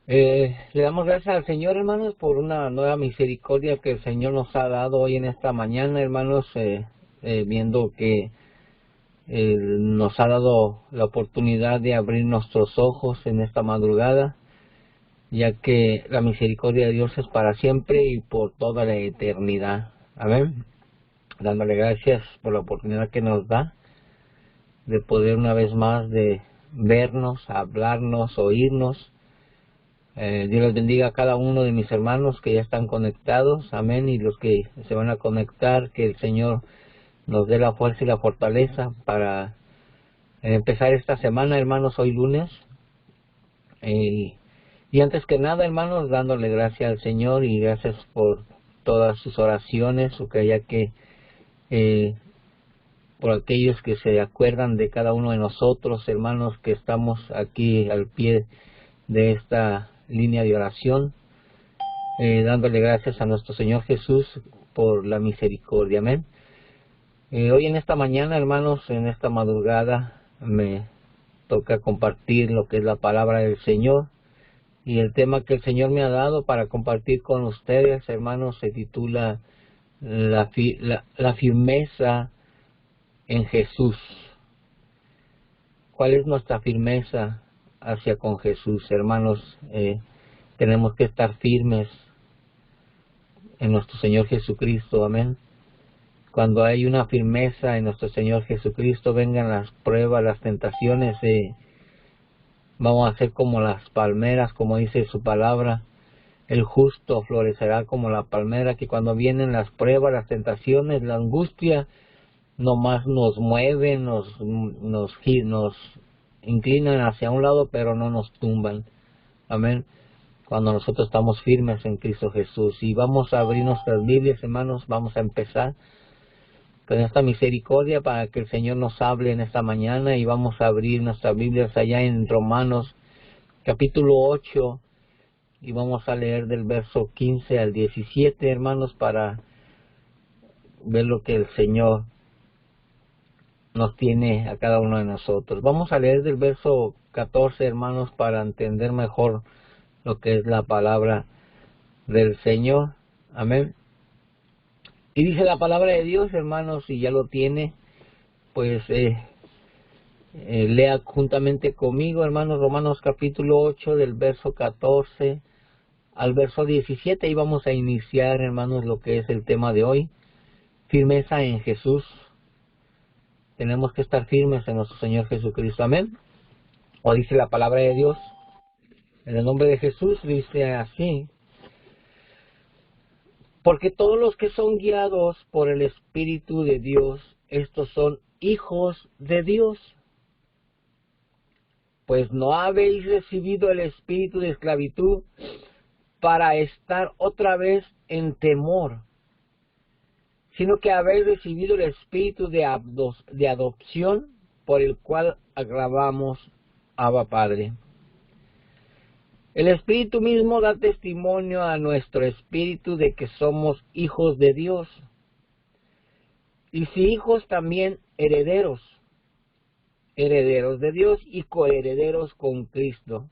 Le damos gracias al Señor, hermanos, por una nueva misericordia que el Señor nos ha dado hoy en esta mañana, hermanos, viendo que nos ha dado la oportunidad de abrir nuestros ojos en esta madrugada, ya que la misericordia de Dios es para siempre y por toda la eternidad. Amén. Dándole gracias por la oportunidad que nos da de poder una vez más de vernos, hablarnos, oírnos. Dios les bendiga a cada uno de mis hermanos que ya están conectados, amén, y los que se van a conectar, que el Señor nos dé la fuerza y la fortaleza para empezar esta semana, hermanos, hoy lunes. Y antes que nada, hermanos, dándole gracias al Señor y gracias por todas sus oraciones, ya que por aquellos que se acuerdan de cada uno de nosotros, hermanos, que estamos aquí al pie de esta línea de oración, dándole gracias a nuestro Señor Jesús por la misericordia. Amén. Hoy en esta mañana, hermanos, en esta madrugada, me toca compartir lo que es la palabra del Señor. Y el tema que el Señor me ha dado para compartir con ustedes, hermanos, se titula la firmeza en Jesús. ¿Cuál es nuestra firmeza hacia con Jesús, hermanos? Tenemos que estar firmes en nuestro Señor Jesucristo, amén. Cuando hay una firmeza en nuestro Señor Jesucristo, vengan las pruebas, las tentaciones, vamos a ser como las palmeras, como dice su palabra. El justo florecerá como la palmera, que cuando vienen las pruebas, las tentaciones, la angustia, nomás nos mueven, nos inclinan hacia un lado, pero no nos tumban. Amén. Cuando nosotros estamos firmes en Cristo Jesús. Y vamos a abrir nuestras Biblias, hermanos, vamos a empezar con esta misericordia para que el Señor nos hable en esta mañana, y vamos a abrir nuestras Biblias allá en Romanos capítulo 8 y vamos a leer del verso 15 al 17, hermanos, para ver lo que el Señor nos tiene a cada uno de nosotros. Vamos a leer del verso 14, hermanos, para entender mejor lo que es la palabra del Señor. Amén. Y dice la palabra de Dios, hermanos, si ya lo tiene, pues lea juntamente conmigo, hermanos, Romanos capítulo 8 del verso 14 al verso 17, y vamos a iniciar, hermanos, lo que es el tema de hoy, firmeza en Jesús. Tenemos que estar firmes en nuestro Señor Jesucristo, amén. O dice la palabra de Dios, en el nombre de Jesús, dice así: porque todos los que son guiados por el Espíritu de Dios, estos son hijos de Dios. Pues no habéis recibido el espíritu de esclavitud para estar otra vez en temor, sino que habéis recibido el espíritu de adopción, por el cual agravamos Abba Padre. El Espíritu mismo da testimonio a nuestro espíritu de que somos hijos de Dios. Y si hijos, también herederos, herederos de Dios y coherederos con Cristo.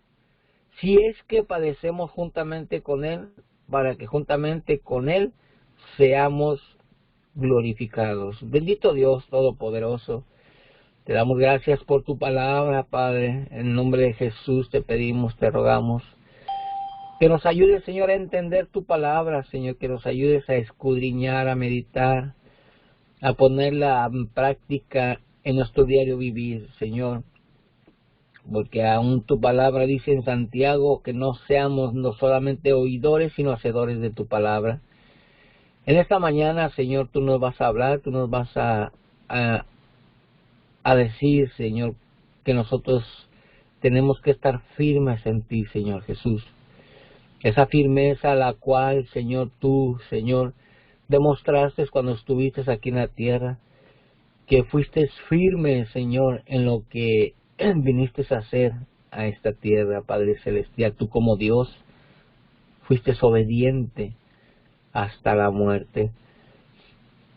Si es que padecemos juntamente con Él, para que juntamente con Él seamos glorificados. Bendito Dios Todopoderoso, te damos gracias por tu palabra, Padre. En nombre de Jesús te pedimos, te rogamos, que nos ayudes, Señor, a entender tu palabra, Señor, que nos ayudes a escudriñar, a meditar, a ponerla en práctica en nuestro diario vivir, Señor. Porque aún tu palabra dice en Santiago que no seamos no solamente oidores, sino hacedores de tu palabra. En esta mañana, Señor, tú nos vas a hablar, tú nos vas a decir, Señor, que nosotros tenemos que estar firmes en ti, Señor Jesús. Esa firmeza la cual, Señor, tú, Señor, demostraste cuando estuviste aquí en la tierra, que fuiste firme, Señor, en lo que viniste a hacer a esta tierra, Padre Celestial. Tú como Dios fuiste obediente hasta la muerte.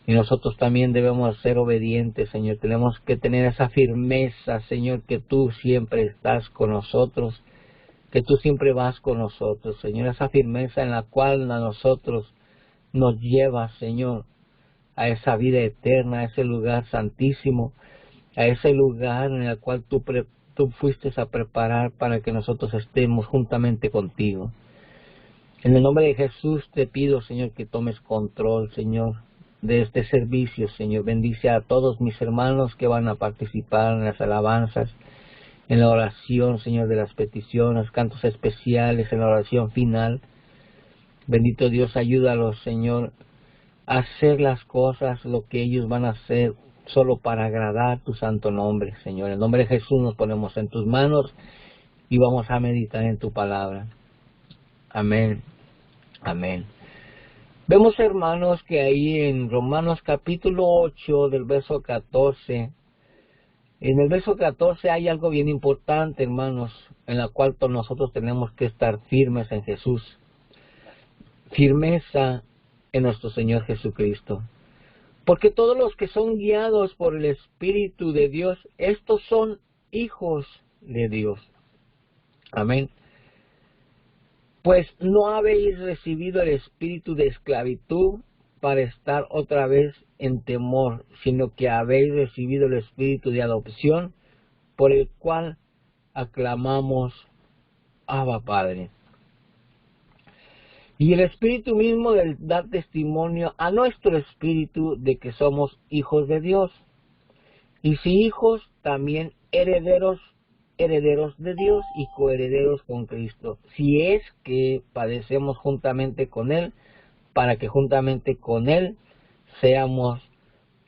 Y nosotros también debemos ser obedientes, Señor. Tenemos que tener esa firmeza, Señor, que tú siempre estás con nosotros, que tú siempre vas con nosotros, Señor, esa firmeza en la cual a nosotros nos llevas, Señor, a esa vida eterna, a ese lugar santísimo, a ese lugar en el cual tú fuiste a preparar para que nosotros estemos juntamente contigo. En el nombre de Jesús te pido, Señor, que tomes control, Señor, de este servicio, Señor. Bendice a todos mis hermanos que van a participar en las alabanzas, en la oración, Señor, de las peticiones, cantos especiales, en la oración final. Bendito Dios, ayúdalos, Señor, a hacer las cosas, lo que ellos van a hacer, solo para agradar tu santo nombre, Señor. En el nombre de Jesús nos ponemos en tus manos y vamos a meditar en tu palabra. Amén. Amén. Vemos, hermanos, que ahí en Romanos capítulo 8, del verso 14, en el verso 14 hay algo bien importante, hermanos, en la cual nosotros tenemos que estar firmes en Jesús. Firmeza en nuestro Señor Jesucristo. Porque todos los que son guiados por el Espíritu de Dios, estos son hijos de Dios. Amén. Pues no habéis recibido el espíritu de esclavitud para estar otra vez en temor, sino que habéis recibido el espíritu de adopción, por el cual aclamamos Abba Padre. Y el espíritu mismo da testimonio a nuestro espíritu de que somos hijos de Dios. Y si hijos, también herederos de Dios y coherederos con Cristo, si es que padecemos juntamente con Él, para que juntamente con Él seamos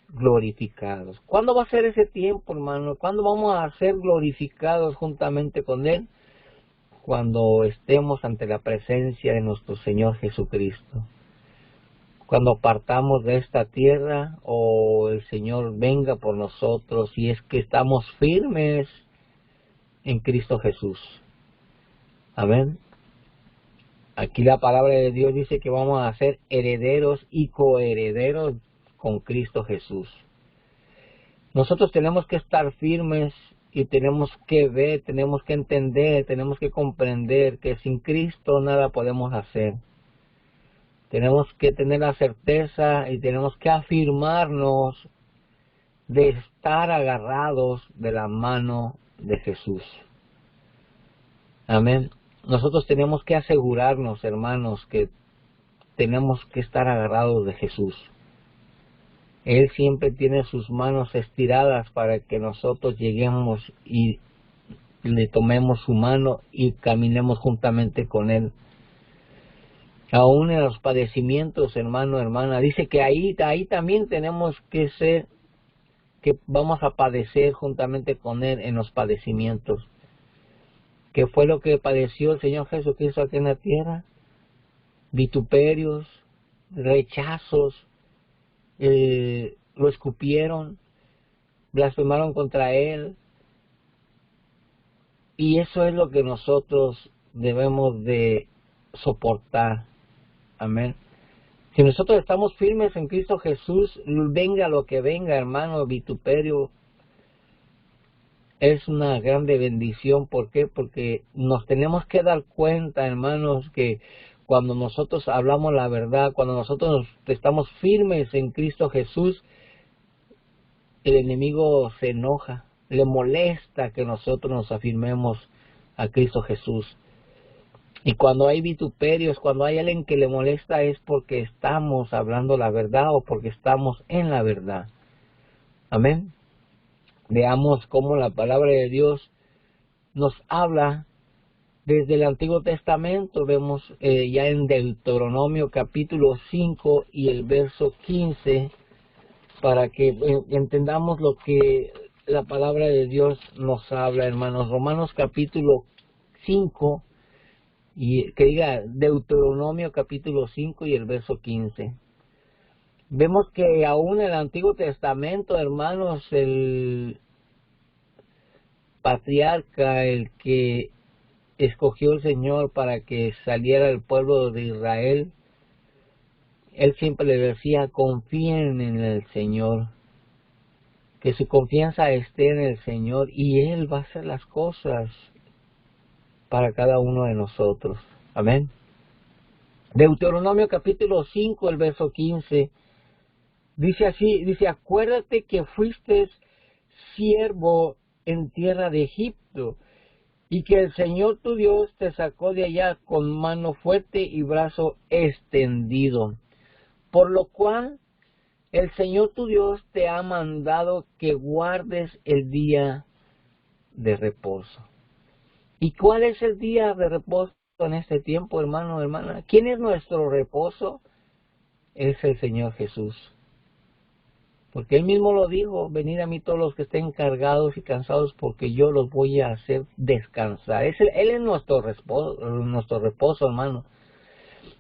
glorificados. ¿Cuándo va a ser ese tiempo, hermano? ¿Cuándo vamos a ser glorificados juntamente con Él? Cuando estemos ante la presencia de nuestro Señor Jesucristo. Cuando partamos de esta tierra o el Señor venga por nosotros, si es que estamos firmes en Cristo Jesús. Amén. Aquí la palabra de Dios dice que vamos a ser herederos y coherederos con Cristo Jesús. Nosotros tenemos que estar firmes y tenemos que ver, tenemos que entender, tenemos que comprender que sin Cristo nada podemos hacer. Tenemos que tener la certeza y tenemos que afirmarnos de estar agarrados de la mano de Jesús. Amén. Nosotros tenemos que asegurarnos, hermanos, que tenemos que estar agarrados de Jesús. Él siempre tiene sus manos estiradas para que nosotros lleguemos y le tomemos su mano y caminemos juntamente con Él. Aún en los padecimientos, hermano, hermana, dice que ahí también tenemos que ser, que vamos a padecer juntamente con Él en los padecimientos. ¿Qué fue lo que padeció el Señor Jesucristo aquí en la tierra? Vituperios, rechazos, lo escupieron, blasfemaron contra Él. Y eso es lo que nosotros debemos de soportar. Amén. Si nosotros estamos firmes en Cristo Jesús, venga lo que venga, hermano, vituperio, es una grande bendición. ¿Por qué? Porque nos tenemos que dar cuenta, hermanos, que cuando nosotros hablamos la verdad, cuando nosotros estamos firmes en Cristo Jesús, el enemigo se enoja, le molesta que nosotros nos afirmemos a Cristo Jesús. Y cuando hay vituperios, cuando hay alguien que le molesta, es porque estamos hablando la verdad o porque estamos en la verdad. Amén. Veamos cómo la palabra de Dios nos habla desde el Antiguo Testamento. Vemos ya en Deuteronomio capítulo 5 y el verso 15, para que entendamos lo que la palabra de Dios nos habla, hermanos. Romanos capítulo 5, y que diga Deuteronomio capítulo 5 y el verso 15. Vemos que aún en el Antiguo Testamento, hermanos, el patriarca, el que escogió el Señor para que saliera el pueblo de Israel, él siempre le decía: confíen en el Señor, que su confianza esté en el Señor y Él va a hacer las cosas. para cada uno de nosotros. Amén. Deuteronomio capítulo 5, el verso 15, dice así, dice, acuérdate que fuiste siervo en tierra de Egipto, y que el Señor tu Dios te sacó de allá con mano fuerte y brazo extendido. Por lo cual el Señor tu Dios te ha mandado que guardes el día de reposo. ¿Y cuál es el día de reposo en este tiempo, hermano, hermana? ¿Quién es nuestro reposo? Es el Señor Jesús. Porque Él mismo lo dijo, venid a mí todos los que estén cargados y cansados, porque yo los voy a hacer descansar. Él es nuestro reposo, hermano.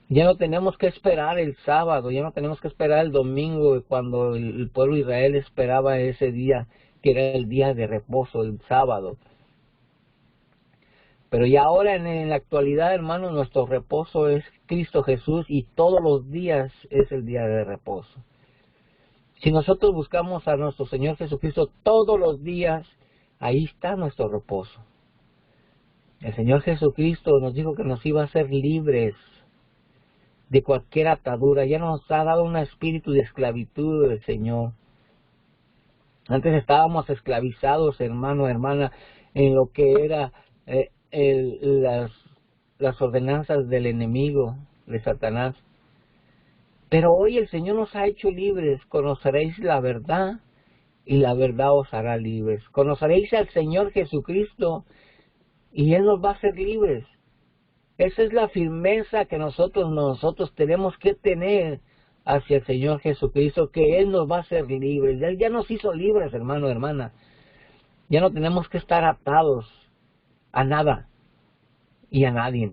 Ya no tenemos que esperar el sábado, ya no tenemos que esperar el domingo, cuando el pueblo de Israel esperaba ese día, que era el día de reposo, el sábado. Pero ya ahora en la actualidad, hermano, nuestro reposo es Cristo Jesús, y todos los días es el día de reposo. Si nosotros buscamos a nuestro Señor Jesucristo todos los días, ahí está nuestro reposo. El Señor Jesucristo nos dijo que nos iba a hacer libres de cualquier atadura. Ya nos ha dado un espíritu de esclavitud el Señor. Antes estábamos esclavizados, hermano, hermana, en lo que era las ordenanzas del enemigo, de Satanás. Pero hoy el Señor nos ha hecho libres. Conoceréis la verdad y la verdad os hará libres. Conoceréis al Señor Jesucristo y Él nos va a hacer libres. Esa es la firmeza que nosotros tenemos que tener hacia el Señor Jesucristo, que Él nos va a hacer libres. Él ya nos hizo libres, hermano, hermana. Ya no tenemos que estar atados a nada y a nadie.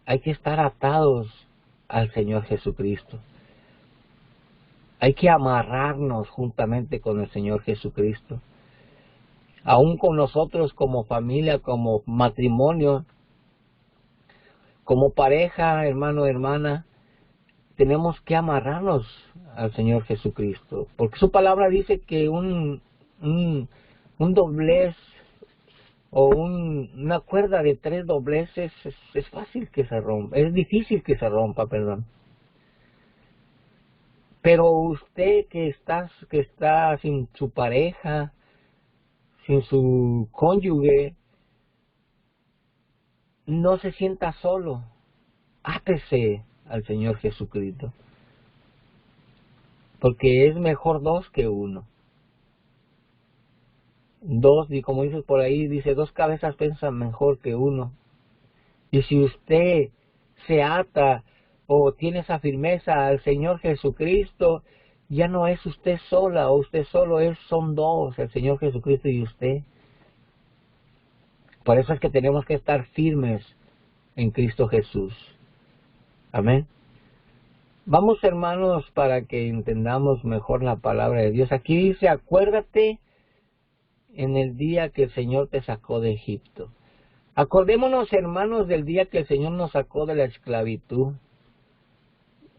Hay que estar atados al Señor Jesucristo. Hay que amarrarnos juntamente con el Señor Jesucristo. Aún con nosotros como familia, como matrimonio, como pareja, hermano, hermana, tenemos que amarrarnos al Señor Jesucristo. Porque su palabra dice que un doblez o una cuerda de 3 dobleces es fácil que se rompa, es difícil que se rompa, perdón. Pero usted que está sin su pareja, sin su cónyuge, no se sienta solo. Átese al Señor Jesucristo. Porque es mejor 2 que 1. 2, y como dices por ahí, dice, 2 cabezas piensan mejor que 1. Y si usted se ata o tiene esa firmeza al Señor Jesucristo, ya no es usted sola o usted solo, son 2, el Señor Jesucristo y usted. Por eso es que tenemos que estar firmes en Cristo Jesús. Amén. Vamos, hermanos, para que entendamos mejor la palabra de Dios. Aquí dice, acuérdate en el día que el Señor te sacó de Egipto. Acordémonos, hermanos, del día que el Señor nos sacó de la esclavitud.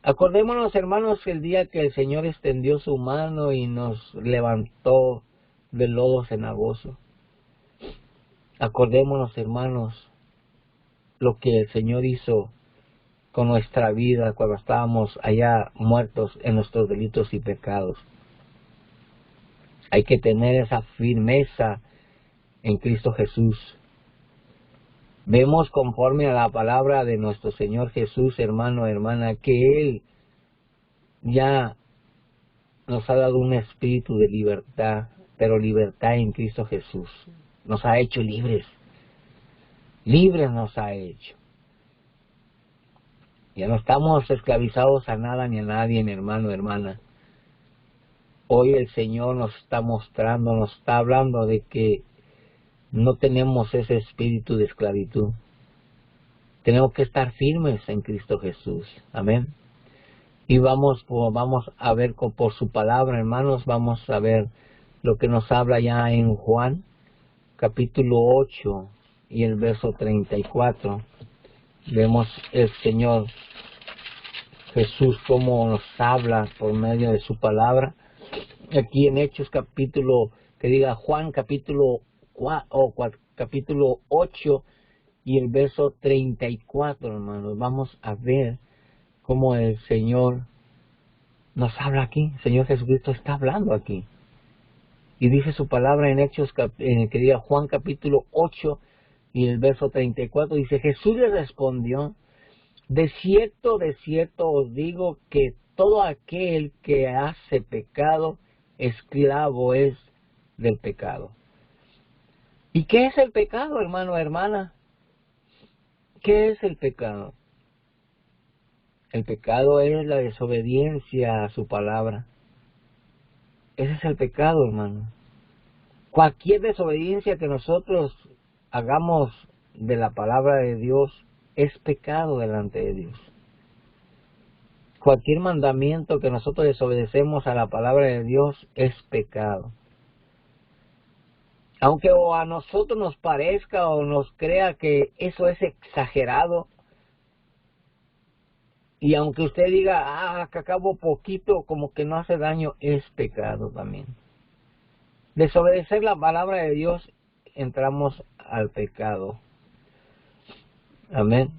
Acordémonos, hermanos, el día que el Señor extendió su mano y nos levantó del lodo cenagoso. Acordémonos, hermanos, lo que el Señor hizo con nuestra vida cuando estábamos allá muertos en nuestros delitos y pecados. Hay que tener esa firmeza en Cristo Jesús. Vemos conforme a la palabra de nuestro Señor Jesús, hermano, hermana, que Él ya nos ha dado un espíritu de libertad, pero libertad en Cristo Jesús. Nos ha hecho libres. Libres nos ha hecho. Ya no estamos esclavizados a nada ni a nadie, hermano, hermana. Hoy el Señor nos está mostrando, nos está hablando de que no tenemos ese espíritu de esclavitud. Tenemos que estar firmes en Cristo Jesús. Amén. Y vamos a ver por su palabra, hermanos, vamos a ver lo que nos habla ya en Juan, capítulo 8 y el verso 34. Vemos el Señor Jesús cómo nos habla por medio de su palabra. Aquí en Hechos capítulo, Juan capítulo 8 y el verso 34, hermanos. Vamos a ver cómo el Señor nos habla aquí. El Señor Jesucristo está hablando aquí. Y dice su palabra en Hechos, que diga Juan capítulo 8 y el verso 34, dice, Jesús le respondió, de cierto os digo que todo aquel que hace pecado, esclavo es del pecado. ¿Y qué es el pecado, hermano, hermana? ¿Qué es el pecado? El pecado es la desobediencia a su palabra. Ese es el pecado, hermano. Cualquier desobediencia que nosotros hagamos de la palabra de Dios es pecado delante de Dios. Cualquier mandamiento que nosotros desobedecemos a la palabra de Dios es pecado. Aunque o a nosotros nos parezca o nos crea que eso es exagerado, y aunque usted diga, que acabo poquito, como que no hace daño, es pecado también. Desobedecer la palabra de Dios, entramos al pecado. Amén.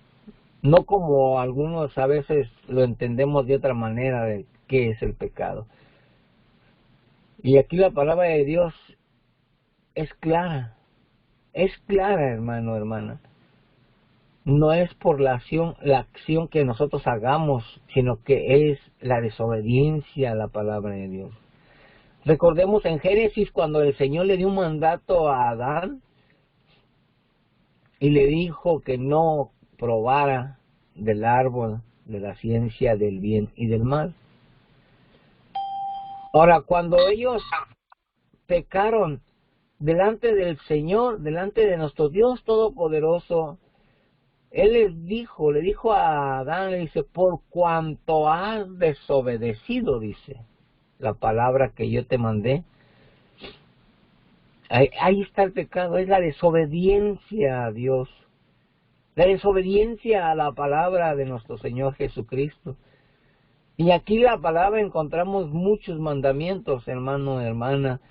No como algunos a veces lo entendemos de otra manera de qué es el pecado. Y aquí la palabra de Dios es clara, hermano, hermana. No es por la acción que nosotros hagamos, sino que es la desobediencia a la palabra de Dios. Recordemos en Génesis cuando el Señor le dio un mandato a Adán y le dijo que no probara del árbol de la ciencia del bien y del mal. Ahora, cuando ellos pecaron delante del Señor, delante de nuestro Dios Todopoderoso, Él le dijo a Adán, le dice, por cuanto has desobedecido, dice, la palabra que yo te mandé. Ahí está el pecado, es la desobediencia a Dios, la desobediencia a la palabra de nuestro Señor Jesucristo. Y aquí la palabra encontramos muchos mandamientos, hermano, hermana,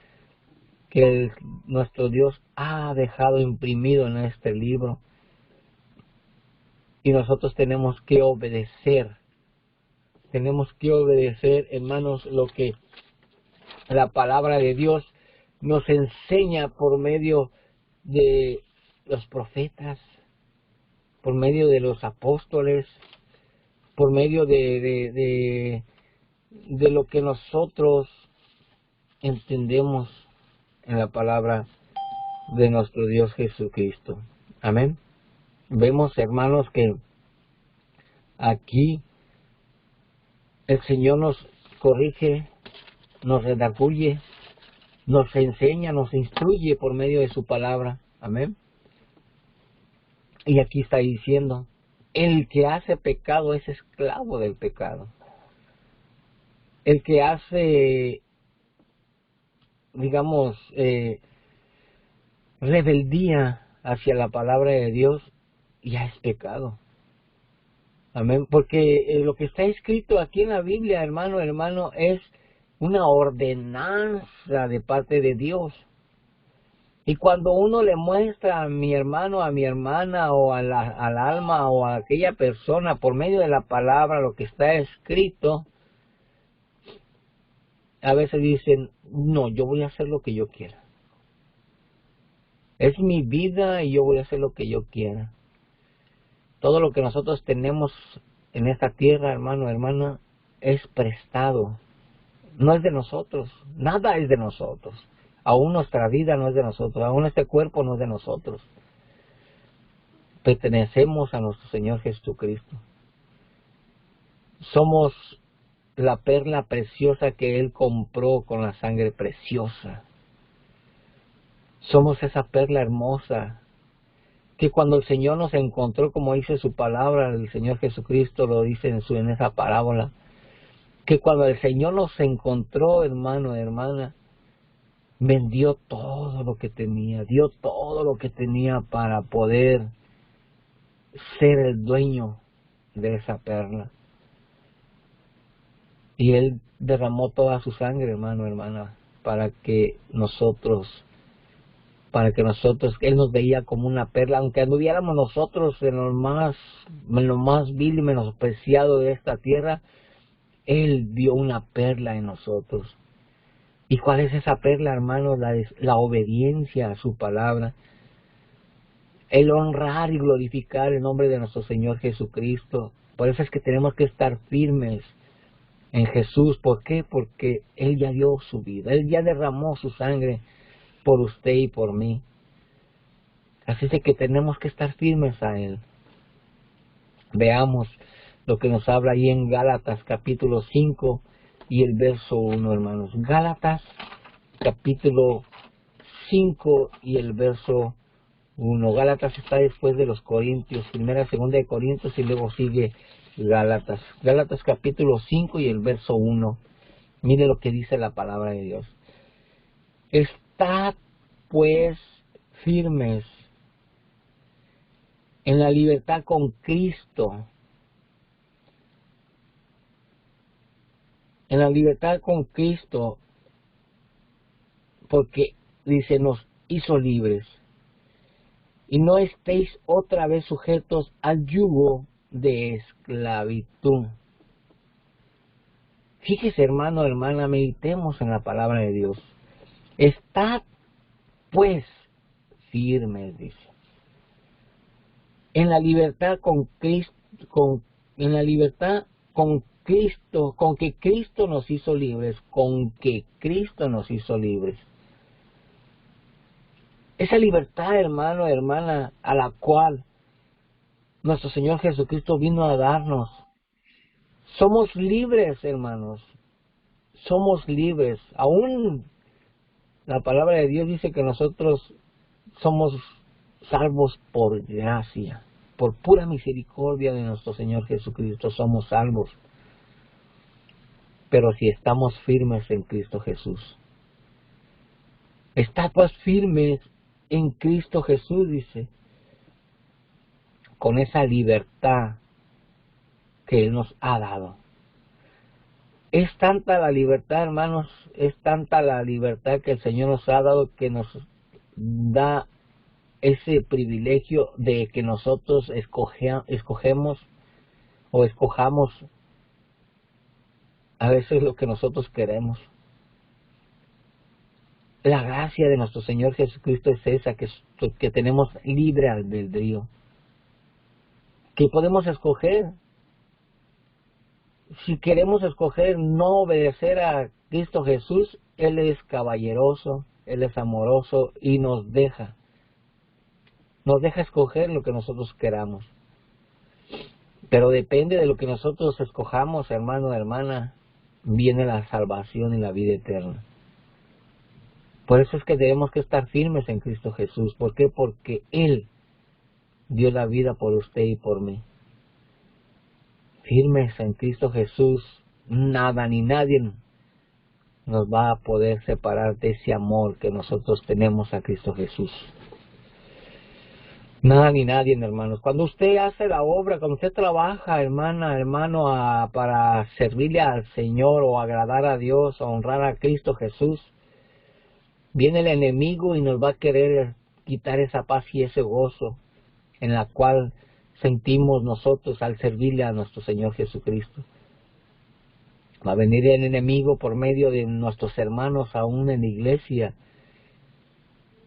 que nuestro Dios ha dejado imprimido en este libro. Y nosotros tenemos que obedecer, hermanos, lo que la palabra de Dios nos enseña por medio de los profetas, por medio de los apóstoles, por medio de lo que nosotros entendemos en la palabra de nuestro Dios Jesucristo. Amén. Vemos, hermanos, que aquí el Señor nos corrige, nos redarguye, nos enseña, nos instruye por medio de su palabra. Amén. Y aquí está diciendo, el que hace pecado es esclavo del pecado. El que hace, digamos, rebeldía hacia la palabra de Dios, ya es pecado. Amén. Porque lo que está escrito aquí en la Biblia, hermano, es una ordenanza de parte de Dios. Y cuando uno le muestra a mi hermano, a mi hermana, o al alma, o a aquella persona, por medio de la palabra, lo que está escrito, a veces dicen, no, yo voy a hacer lo que yo quiera. Es mi vida y yo voy a hacer lo que yo quiera. Todo lo que nosotros tenemos en esta tierra, hermano, hermana, es prestado. No es de nosotros. Nada es de nosotros. Aún nuestra vida no es de nosotros. Aún este cuerpo no es de nosotros. Pertenecemos a nuestro Señor Jesucristo. Somos la perla preciosa que Él compró con la sangre preciosa. Somos esa perla hermosa que cuando el Señor nos encontró, como dice su palabra, el Señor Jesucristo lo dice en esa parábola, que cuando el Señor nos encontró, hermano, hermana, vendió todo lo que tenía, dio todo lo que tenía para poder ser el dueño de esa perla. Y Él derramó toda su sangre, hermano, hermana, para que nosotros para que nosotros, Él nos veía como una perla, aunque anduviéramos nosotros en lo más vil y menospreciado de esta tierra, Él vio una perla en nosotros. ¿Y cuál es esa perla, hermanos? La obediencia a su palabra, el honrar y glorificar el nombre de nuestro Señor Jesucristo. Por eso es que tenemos que estar firmes en Jesús. ¿Por qué? Porque Él ya dio su vida, Él ya derramó su sangre por usted y por mí. Así es que tenemos que estar firmes a Él. Veamos lo que nos habla ahí en Gálatas capítulo 5 y el verso 1, hermanos. Gálatas capítulo 5 y el verso 1. Gálatas está después de los Corintios, primera, segunda de Corintios, y luego sigue Gálatas. Gálatas capítulo 5 y el verso 1. Mire lo que dice la palabra de Dios. Estad pues firmes en la libertad con Cristo. En la libertad con Cristo, porque dice, nos hizo libres. Y no estéis otra vez sujetos al yugo de esclavitud. Fíjese, hermano, hermana, meditemos en la palabra de Dios. Estad pues firmes, dice. En la libertad con Cristo, en la libertad con Cristo, con que Cristo nos hizo libres, con que Cristo nos hizo libres. Esa libertad, hermano, hermana, a la cual nuestro Señor Jesucristo vino a darnos. Somos libres, hermanos. Somos libres. Aún la palabra de Dios dice que nosotros somos salvos por gracia. Por pura misericordia de nuestro Señor Jesucristo somos salvos. Pero si estamos firmes en Cristo Jesús. Estad pues firmes en Cristo Jesús, dice, con esa libertad que Él nos ha dado. Es tanta la libertad, hermanos, es tanta la libertad que el Señor nos ha dado, que nos da ese privilegio de que nosotros escogemos o escojamos a veces lo que nosotros queremos. La gracia de nuestro Señor Jesucristo es esa, que tenemos libre albedrío, que podemos escoger. Si queremos escoger no obedecer a Cristo Jesús, Él es caballeroso, Él es amoroso y nos deja escoger lo que nosotros queramos. Pero depende de lo que nosotros escojamos, hermano, hermana, viene la salvación y la vida eterna. Por eso es que tenemos que estar firmes en Cristo Jesús. ¿Por qué? Porque Él dio la vida por usted y por mí. Firmes en Cristo Jesús, nada ni nadie nos va a poder separar de ese amor que nosotros tenemos a Cristo Jesús. Nada ni nadie, hermanos. Cuando usted hace la obra, cuando usted trabaja, hermana, hermano, para servirle al Señor o agradar a Dios o honrar a Cristo Jesús, viene el enemigo y nos va a querer quitar esa paz y ese gozo en la cual sentimos nosotros al servirle a nuestro Señor Jesucristo. Va a venir el enemigo por medio de nuestros hermanos aún en la iglesia,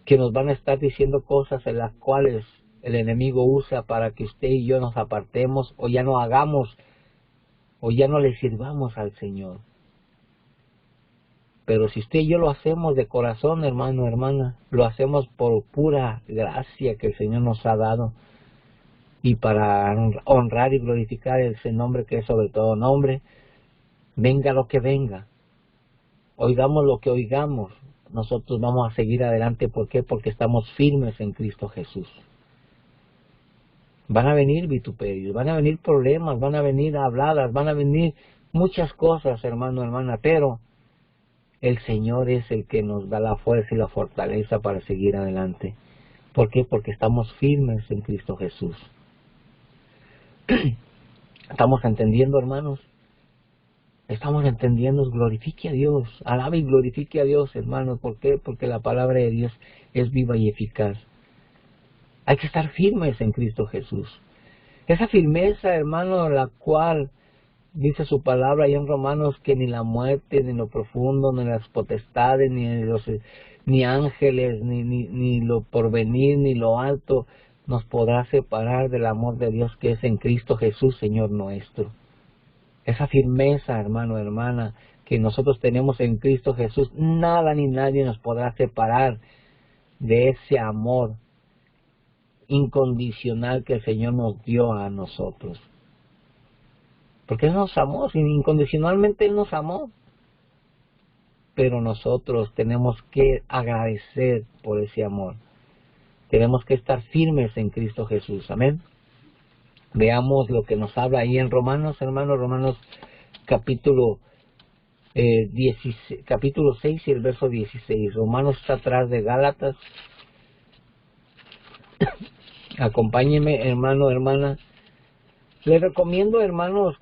que nos van a estar diciendo cosas en las cuales el enemigo usa para que usted y yo nos apartemos o ya no hagamos o ya no le sirvamos al Señor. Pero si usted y yo lo hacemos de corazón, hermano, hermana, lo hacemos por pura gracia que el Señor nos ha dado y para honrar y glorificar ese nombre que es sobre todo nombre, venga lo que venga, oigamos lo que oigamos, nosotros vamos a seguir adelante. ¿Por qué? Porque estamos firmes en Cristo Jesús. Van a venir vituperios, van a venir problemas, van a venir habladas, van a venir muchas cosas, hermano, hermana, pero el Señor es el que nos da la fuerza y la fortaleza para seguir adelante. ¿Por qué? Porque estamos firmes en Cristo Jesús. ¿Estamos entendiendo, hermanos? estamos entendiendo, glorifique a Dios, alabe y glorifique a Dios, hermanos. ¿Por qué? Porque la palabra de Dios es viva y eficaz. Hay que estar firmes en Cristo Jesús. Esa firmeza, hermano, la cual dice su palabra ahí en Romanos, que ni la muerte, ni lo profundo, ni las potestades, ni ángeles, ni lo porvenir, ni lo alto, nos podrá separar del amor de Dios que es en Cristo Jesús, Señor nuestro. Esa firmeza, hermano, hermana, que nosotros tenemos en Cristo Jesús, nada ni nadie nos podrá separar de ese amor incondicional que el Señor nos dio a nosotros. Porque Él nos amó, incondicionalmente Él nos amó. Pero nosotros tenemos que agradecer por ese amor. Tenemos que estar firmes en Cristo Jesús. Amén. Veamos lo que nos habla ahí en Romanos, hermanos. Romanos capítulo 6 y el verso 16. Romanos está atrás de Gálatas. Acompáñenme, hermano, hermana. Les recomiendo, hermanas,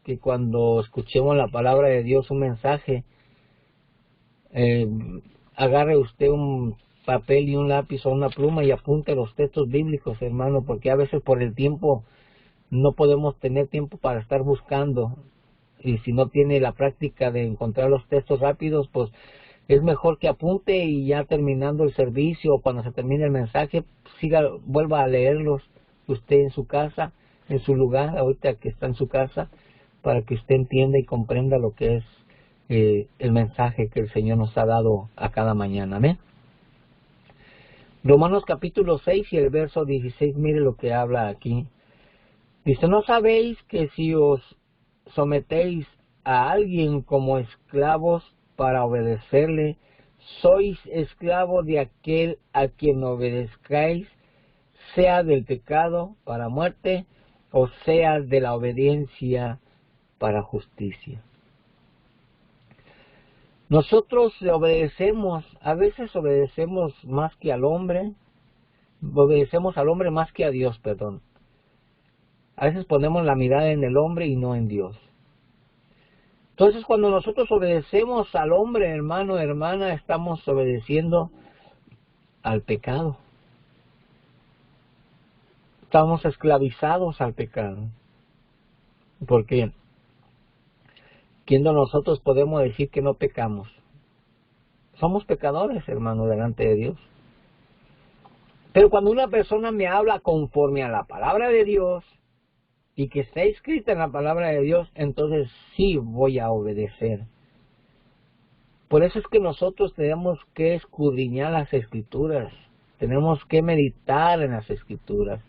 que cuando escuchemos la palabra de Dios, un mensaje, agarre usted un papel y un lápiz o una pluma y apunte los textos bíblicos, hermano, porque a veces por el tiempo no podemos tener tiempo para estar buscando, y si no tiene la práctica de encontrar los textos rápidos, pues es mejor que apunte y ya terminando el servicio o cuando se termine el mensaje, vuelva a leerlos usted en su casa, en su lugar, ahorita que está en su casa, para que usted entienda y comprenda lo que es el mensaje que el Señor nos ha dado a cada mañana. Amén. Romanos capítulo 6 y el verso 16, mire lo que habla aquí. Dice, ¿no sabéis que si os sometéis a alguien como esclavos para obedecerle, sois esclavo de aquel a quien obedezcáis, sea del pecado para muerte, o sea de la obediencia para justicia? Nosotros obedecemos, a veces obedecemos más que al hombre, obedecemos al hombre más que a Dios, perdón. A veces ponemos la mirada en el hombre y no en Dios. Entonces, cuando nosotros obedecemos al hombre, hermano, hermana, estamos obedeciendo al pecado. Estamos esclavizados al pecado. Porque ¿quién de nosotros podemos decir que no pecamos? Somos pecadores, hermano, delante de Dios. Pero cuando una persona me habla conforme a la palabra de Dios y que está escrita en la palabra de Dios, entonces sí voy a obedecer. Por eso es que nosotros tenemos que escudriñar las Escrituras, tenemos que meditar en las Escrituras,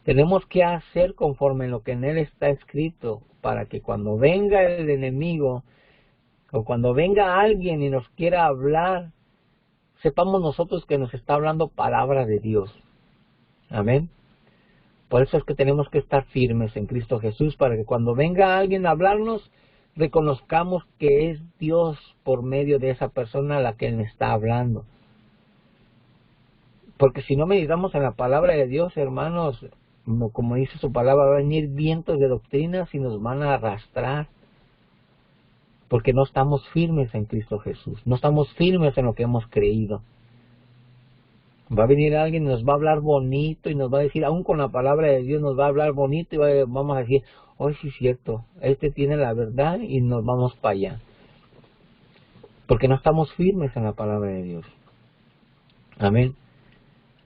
tenemos que hacer conforme lo que en él está escrito, para que cuando venga el enemigo o cuando venga alguien y nos quiera hablar, sepamos nosotros que nos está hablando palabra de Dios. Amén. Por eso es que tenemos que estar firmes en Cristo Jesús, para que cuando venga alguien a hablarnos, reconozcamos que es Dios por medio de esa persona a la que Él está hablando. Porque si no meditamos en la palabra de Dios, hermanos, como dice su palabra, van a venir vientos de doctrinas y nos van a arrastrar. Porque no estamos firmes en Cristo Jesús, no estamos firmes en lo que hemos creído. Va a venir alguien y nos va a hablar bonito y nos va a decir, aún con la palabra de Dios nos va a hablar bonito, y vamos a decir, hoy sí es cierto, este tiene la verdad, y nos vamos para allá. Porque no estamos firmes en la palabra de Dios. Amén.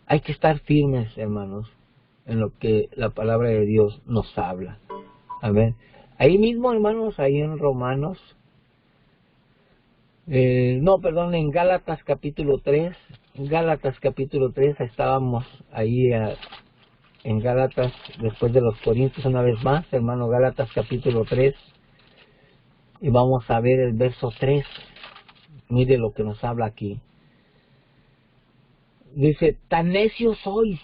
Hay que estar firmes, hermanos, en lo que la palabra de Dios nos habla. Amén. Ahí mismo, hermanos, ahí en Romanos, en Gálatas capítulo 3, estábamos ahí en Gálatas, después de los Corintios una vez más, hermano, Gálatas capítulo 3, y vamos a ver el verso 3, mire lo que nos habla aquí. Dice, tan necios sois,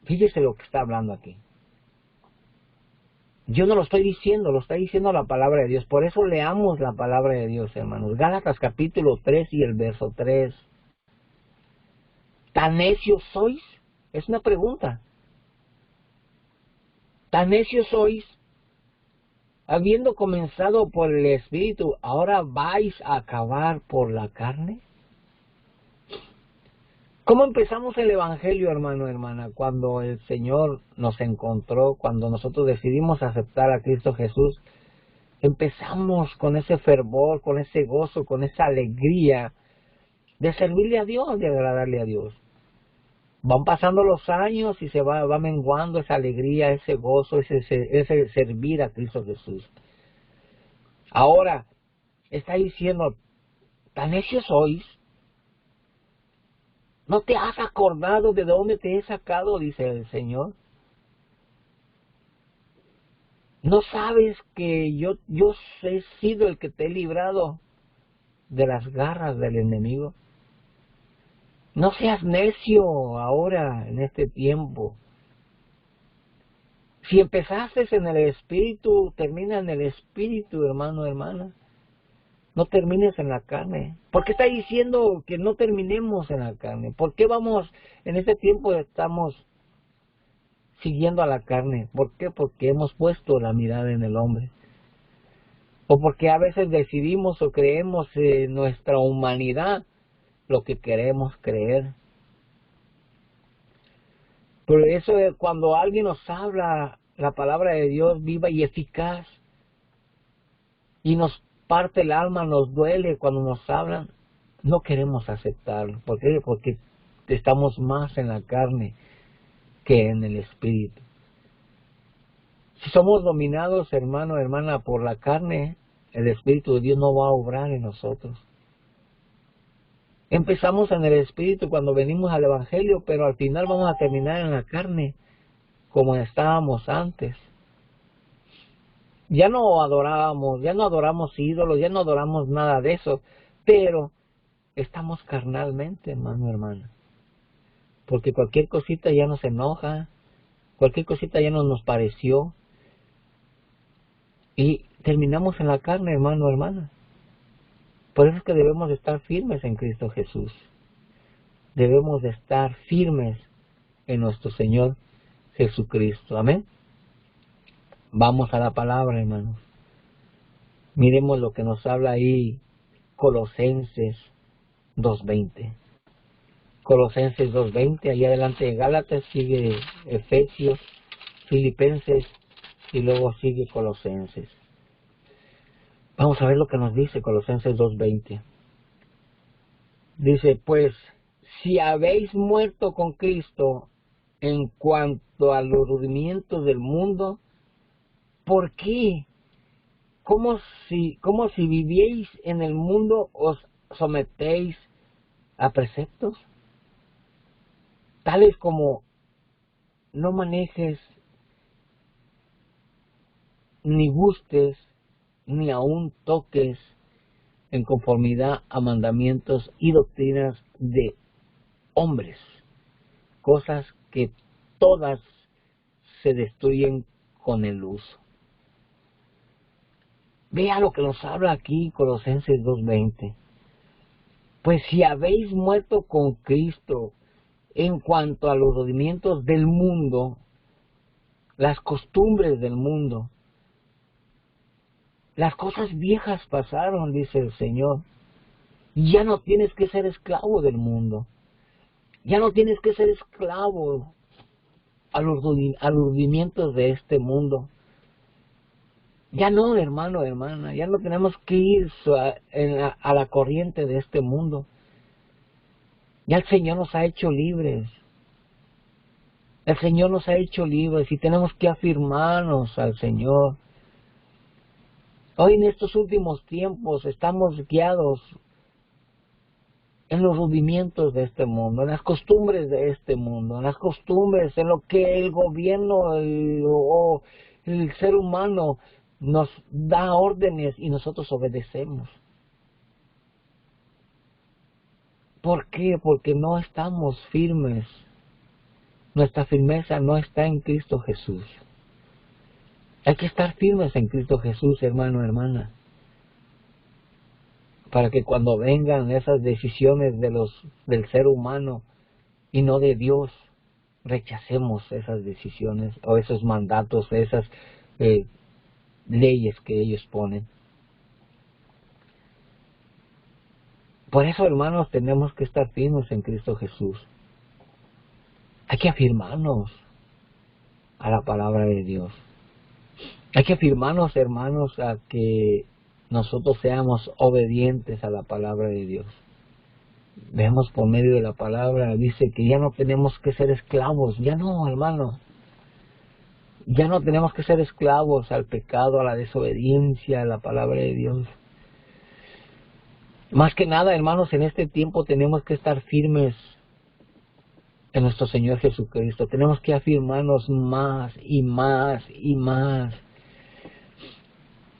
fíjese lo que está hablando aquí. Yo no lo estoy diciendo, lo está diciendo la palabra de Dios. Por eso leamos la palabra de Dios, hermanos. Gálatas capítulo 3 y el verso 3. ¿Tan necios sois? Es una pregunta. ¿Tan necios sois? Habiendo comenzado por el Espíritu, ¿ahora vais a acabar por la carne? ¿Cómo empezamos el Evangelio, hermano, hermana? Cuando el Señor nos encontró, cuando nosotros decidimos aceptar a Cristo Jesús, empezamos con ese fervor, con ese gozo, con esa alegría de servirle a Dios, de agradarle a Dios. Van pasando los años y se va menguando esa alegría, ese gozo, ese servir a Cristo Jesús. Ahora, está diciendo, ¿tan necios sois? ¿No te has acordado de dónde te he sacado? Dice el Señor. ¿No sabes que yo he sido el que te he librado de las garras del enemigo? No seas necio ahora, en este tiempo. Si empezaste en el Espíritu, termina en el Espíritu, hermano, hermana. No termines en la carne. ¿Por qué está diciendo que no terminemos en la carne? ¿Por qué vamos, en este tiempo estamos siguiendo a la carne? ¿Por qué? Porque hemos puesto la mirada en el hombre. O porque a veces decidimos o creemos en nuestra humanidad lo que queremos creer. Por eso cuando alguien nos habla la palabra de Dios viva y eficaz, y nos parte el alma, nos duele cuando nos hablan, no queremos aceptarlo. ¿Por qué? Porque estamos más en la carne que en el Espíritu. Si somos dominados, hermano, hermana, por la carne, el Espíritu de Dios no va a obrar en nosotros. Empezamos en el Espíritu cuando venimos al Evangelio, pero al final vamos a terminar en la carne, como estábamos antes. Ya no adoramos ídolos, ya no adoramos nada de eso, pero estamos carnalmente, hermano, hermana. Porque cualquier cosita ya nos enoja, cualquier cosita ya no nos pareció, y terminamos en la carne, hermano, hermana. Por eso es que debemos de estar firmes en Cristo Jesús. Debemos de estar firmes en nuestro Señor Jesucristo. Amén. Vamos a la palabra, hermanos. Miremos lo que nos habla ahí Colosenses 2:20. Colosenses 2:20, ahí adelante de Gálatas sigue Efesios, Filipenses y luego sigue Colosenses. Vamos a ver lo que nos dice Colosenses 2:20. Dice, pues, si habéis muerto con Cristo en cuanto a los rudimientos del mundo, ¿por qué? Como si vivierais en el mundo os sometéis a preceptos, tales como no manejes, ni gustes, ni aun toques en conformidad a mandamientos y doctrinas de hombres, cosas que todas se destruyen con el uso. Vea lo que nos habla aquí Colosenses 2:20. Pues si habéis muerto con Cristo en cuanto a los rudimientos del mundo, las costumbres del mundo, las cosas viejas pasaron, dice el Señor. Ya no tienes que ser esclavo del mundo. Ya no tienes que ser esclavo a los rudimientos de este mundo. Ya no, hermano, hermana, ya no tenemos que ir a la corriente de este mundo. Ya el Señor nos ha hecho libres. El Señor nos ha hecho libres y tenemos que afirmarnos al Señor. Hoy en estos últimos tiempos estamos guiados en los rudimientos de este mundo, en las costumbres de este mundo, en las costumbres, en lo que el gobierno o el ser humano nos da órdenes y nosotros obedecemos. ¿Por qué? Porque no estamos firmes. Nuestra firmeza no está en Cristo Jesús. Hay que estar firmes en Cristo Jesús, hermano, hermana, para que cuando vengan esas decisiones del ser humano y no de Dios, rechacemos esas decisiones o esos mandatos, esas leyes que ellos ponen. Por eso, hermanos, tenemos que estar firmes en Cristo Jesús. Hay que afirmarnos a la palabra de Dios. Hay que afirmarnos, hermanos, a que nosotros seamos obedientes a la palabra de Dios. Vemos por medio de la palabra, dice que ya no tenemos que ser esclavos. Ya no, hermano. Ya no tenemos que ser esclavos al pecado, a la desobediencia a la palabra de Dios. Más que nada, hermanos, en este tiempo tenemos que estar firmes en nuestro Señor Jesucristo. Tenemos que afirmarnos más y más y más.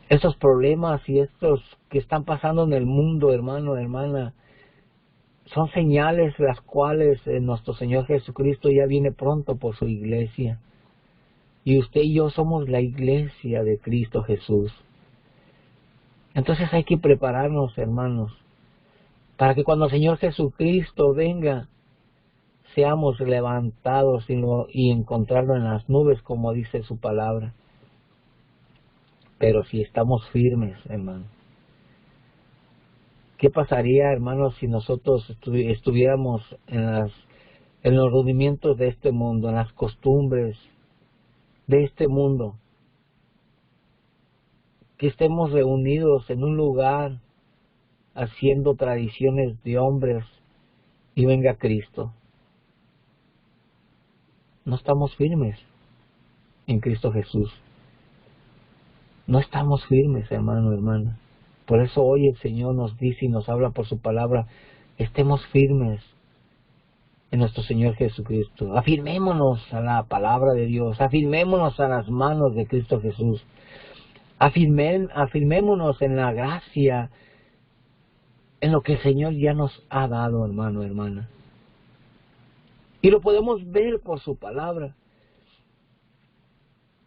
Estos problemas y estos que están pasando en el mundo, hermano, hermana, son señales las cuales nuestro Señor Jesucristo ya viene pronto por su iglesia. Y usted y yo somos la iglesia de Cristo Jesús. Entonces hay que prepararnos, hermanos, para que cuando el Señor Jesucristo venga, seamos levantados y encontrarlo en las nubes, como dice su palabra. Pero si estamos firmes, hermano. ¿Qué pasaría, hermanos, si nosotros estuviéramos en los rudimientos de este mundo, en las costumbres de este mundo? Que estemos reunidos en un lugar haciendo tradiciones de hombres y venga Cristo. No estamos firmes en Cristo Jesús. No estamos firmes, hermano, hermana. Por eso hoy el Señor nos dice y nos habla por su palabra, estemos firmes en nuestro Señor Jesucristo. Afirmémonos a la palabra de Dios, afirmémonos a las manos de Cristo Jesús. Afirmémonos en la gracia, en lo que el Señor ya nos ha dado, hermano, hermana. Y lo podemos ver por su palabra.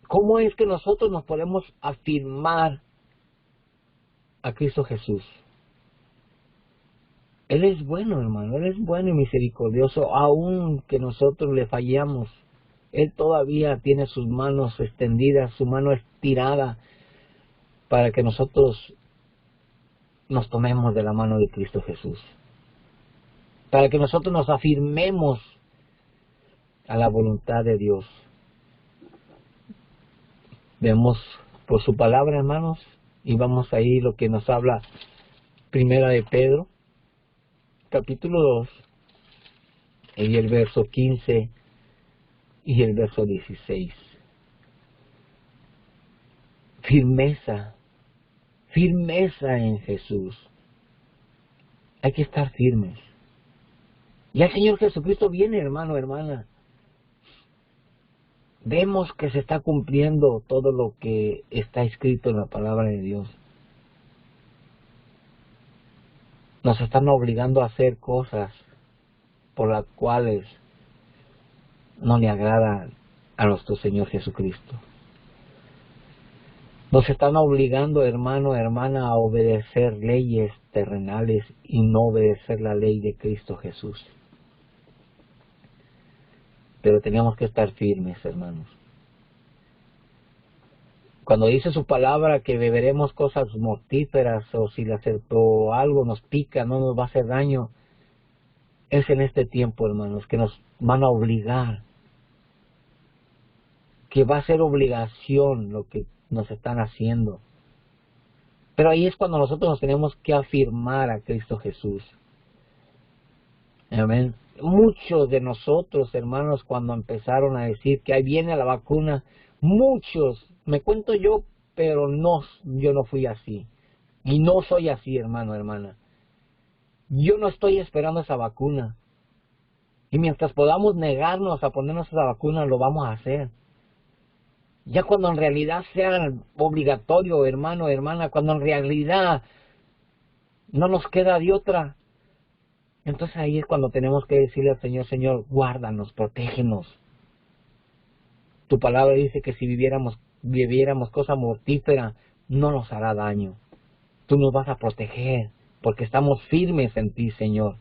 ¿Cómo es que nosotros nos podemos afirmar a Cristo Jesús? Él es bueno, hermano, Él es bueno y misericordioso, aun que nosotros le fallamos. Él todavía tiene sus manos extendidas, su mano estirada, para que nosotros nos tomemos de la mano de Cristo Jesús. Para que nosotros nos afirmemos a la voluntad de Dios. Vemos por su palabra, hermanos, y vamos ahí lo que nos habla Primera de Pedro, capítulo 2, y el verso 15 y el verso 16. Firmeza, firmeza en Jesús. Hay que estar firmes. Ya el Señor Jesucristo viene, hermano, hermana. Vemos que se está cumpliendo todo lo que está escrito en la palabra de Dios. Nos están obligando a hacer cosas por las cuales no le agrada a nuestro Señor Jesucristo. Nos están obligando, hermano, hermana, a obedecer leyes terrenales y no obedecer la ley de Cristo Jesús. Pero tenemos que estar firmes, hermanos. Cuando dice su palabra que beberemos cosas mortíferas o si o algo nos pica, no nos va a hacer daño, es en este tiempo, hermanos, que nos van a obligar, que va a ser obligación lo que nos están haciendo. Pero ahí es cuando nosotros nos tenemos que afirmar a Cristo Jesús. Amén. Muchos de nosotros, hermanos, cuando empezaron a decir que ahí viene la vacuna, muchos, me cuento yo, pero no, yo no fui así. Y no soy así, hermano, hermana. Yo no estoy esperando esa vacuna. Y mientras podamos negarnos a ponernos esa vacuna, lo vamos a hacer. Ya cuando en realidad sea obligatorio, hermano, hermana, cuando en realidad no nos queda de otra, entonces ahí es cuando tenemos que decirle al Señor, Señor, guárdanos, protégenos. Tu palabra dice que si viviéramos cosa mortífera, no nos hará daño. Tú nos vas a proteger, porque estamos firmes en ti, Señor.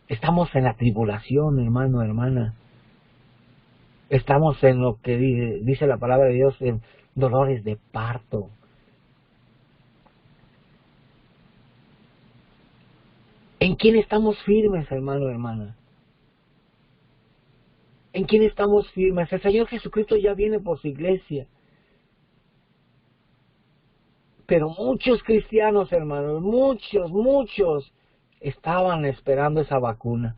Estamos en la tribulación, hermano, hermana. Estamos en lo que dice la palabra de Dios, en dolores de parto. ¿En quién estamos firmes, hermano, hermana? ¿En quién estamos firmes? El Señor Jesucristo ya viene por su iglesia. Pero muchos cristianos, hermanos, muchos estaban esperando esa vacuna.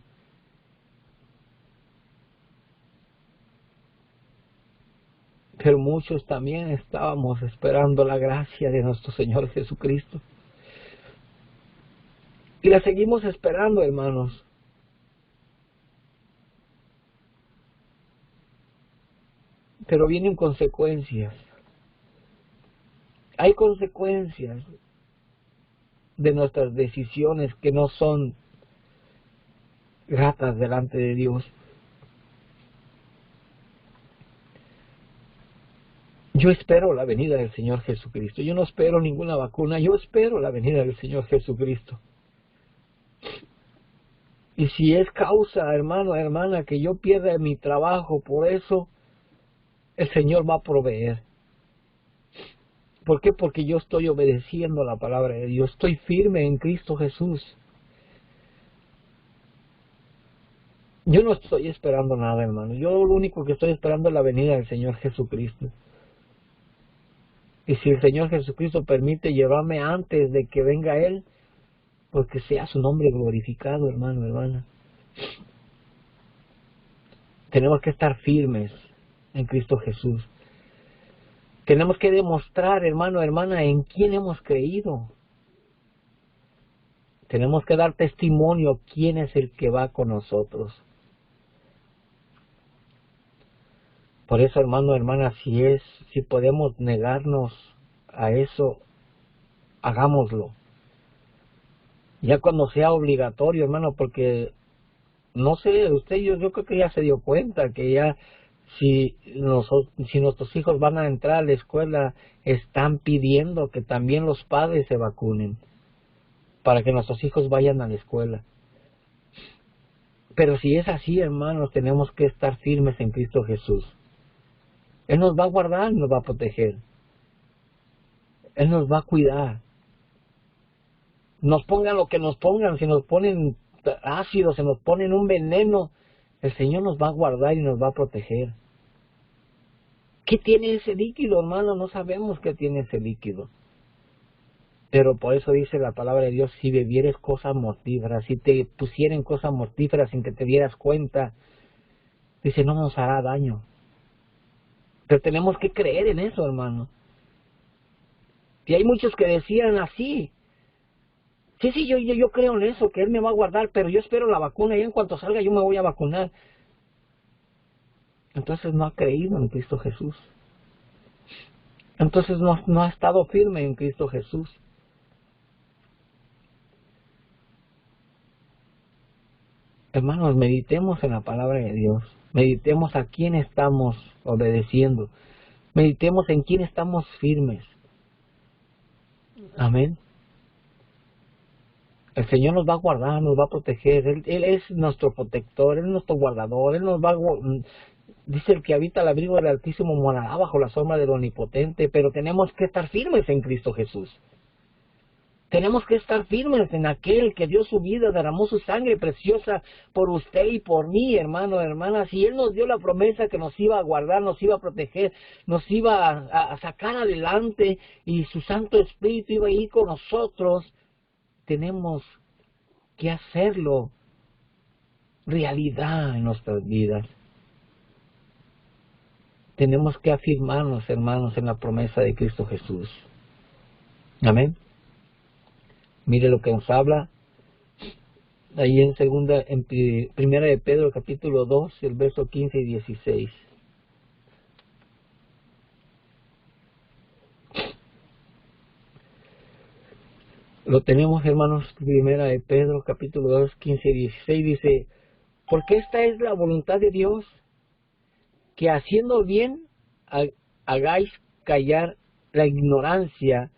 Pero muchos también estábamos esperando la gracia de nuestro Señor Jesucristo. Y la seguimos esperando, hermanos. Pero vienen consecuencias. Hay consecuencias de nuestras decisiones que no son gratas delante de Dios. Yo espero la venida del Señor Jesucristo. Yo no espero ninguna vacuna. Yo espero la venida del Señor Jesucristo. Y si es causa, hermano, hermana, que yo pierda mi trabajo por eso, el Señor va a proveer. ¿Por qué? Porque yo estoy obedeciendo la palabra de Dios. Estoy firme en Cristo Jesús. Yo no estoy esperando nada, hermano. Yo lo único que estoy esperando es la venida del Señor Jesucristo. Y si el Señor Jesucristo permite llevarme antes de que venga Él, pues que sea su nombre glorificado, hermano, hermana. Tenemos que estar firmes en Cristo Jesús. Tenemos que demostrar, hermano, hermana, en quién hemos creído. Tenemos que dar testimonio quién es el que va con nosotros. Por eso, hermano, hermana, si podemos negarnos a eso, hagámoslo. Ya cuando sea obligatorio, hermano, porque no sé, yo creo que ya se dio cuenta que ya si nuestros hijos van a entrar a la escuela, están pidiendo que también los padres se vacunen para que nuestros hijos vayan a la escuela. Pero si es así, hermanos, tenemos que estar firmes en Cristo Jesús. Él nos va a guardar, nos va a proteger. Él nos va a cuidar. Nos pongan lo que nos pongan, si nos ponen ácido, si nos ponen un veneno, el Señor nos va a guardar y nos va a proteger. ¿Qué tiene ese líquido, hermano? No sabemos qué tiene ese líquido. Pero por eso dice la palabra de Dios, si bebieres cosas mortíferas, si te pusieren cosas mortíferas sin que te dieras cuenta, dice, no nos hará daño. Pero tenemos que creer en eso, hermano. Y hay muchos que decían así, sí, yo creo en eso, que Él me va a guardar, pero yo espero la vacuna y en cuanto salga yo me voy a vacunar. Entonces no ha creído en Cristo Jesús. Entonces no ha estado firme en Cristo Jesús. Hermanos, meditemos en la palabra de Dios. Meditemos a quién estamos obedeciendo. Meditemos en quién estamos firmes. Amén. El Señor nos va a guardar, nos va a proteger. Él es nuestro protector, Él es nuestro guardador. Él nos va a dice el que habita al abrigo del Altísimo morará bajo la sombra del Omnipotente. Pero tenemos que estar firmes en Cristo Jesús. Tenemos que estar firmes en aquel que dio su vida, derramó su sangre preciosa por usted y por mí, hermano, hermana. Si Él nos dio la promesa que nos iba a guardar, nos iba a proteger, nos iba a sacar adelante y su Santo Espíritu iba a ir con nosotros, tenemos que hacerlo realidad en nuestras vidas. Tenemos que afirmarnos, hermanos, en la promesa de Cristo Jesús. Amén. Mire lo que nos habla ahí en primera de Pedro, capítulo 2, el verso 15 y 16. Lo tenemos, hermanos, primera de Pedro, capítulo 2, 15 y 16, dice, porque esta es la voluntad de Dios, que haciendo bien hagáis callar la ignorancia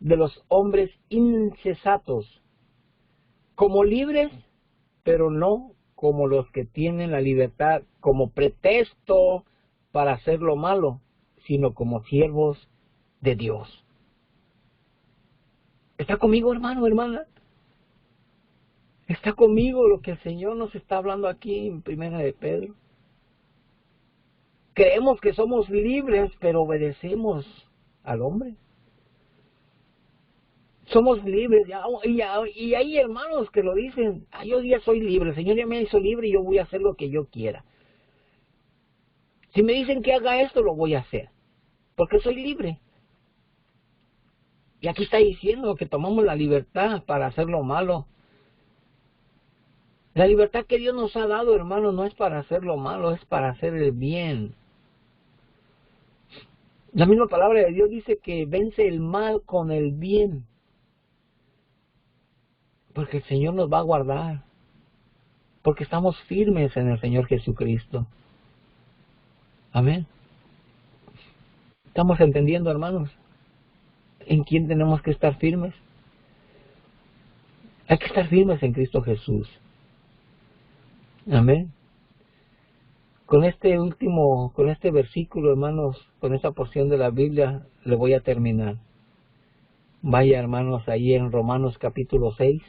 de los hombres insensatos, como libres, pero no como los que tienen la libertad como pretexto para hacer lo malo, sino como siervos de Dios. ¿Está conmigo, hermano, hermana? ¿Está conmigo lo que el Señor nos está hablando aquí en Primera de Pedro? Creemos que somos libres, pero obedecemos al hombre. Somos libres, y hay hermanos que lo dicen, yo ya soy libre, el Señor ya me hizo libre y yo voy a hacer lo que yo quiera. Si me dicen que haga esto, lo voy a hacer, porque soy libre. Y aquí está diciendo que tomamos la libertad para hacer lo malo. La libertad que Dios nos ha dado, hermano, no es para hacer lo malo, es para hacer el bien. La misma palabra de Dios dice que vence el mal con el bien. Porque el Señor nos va a guardar. Porque estamos firmes en el Señor Jesucristo. Amén. ¿Estamos entendiendo, hermanos? ¿En quién tenemos que estar firmes? Hay que estar firmes en Cristo Jesús. Amén. Con este versículo, hermanos, con esta porción de la Biblia, le voy a terminar. Vaya, hermanos, ahí en Romanos capítulo 6.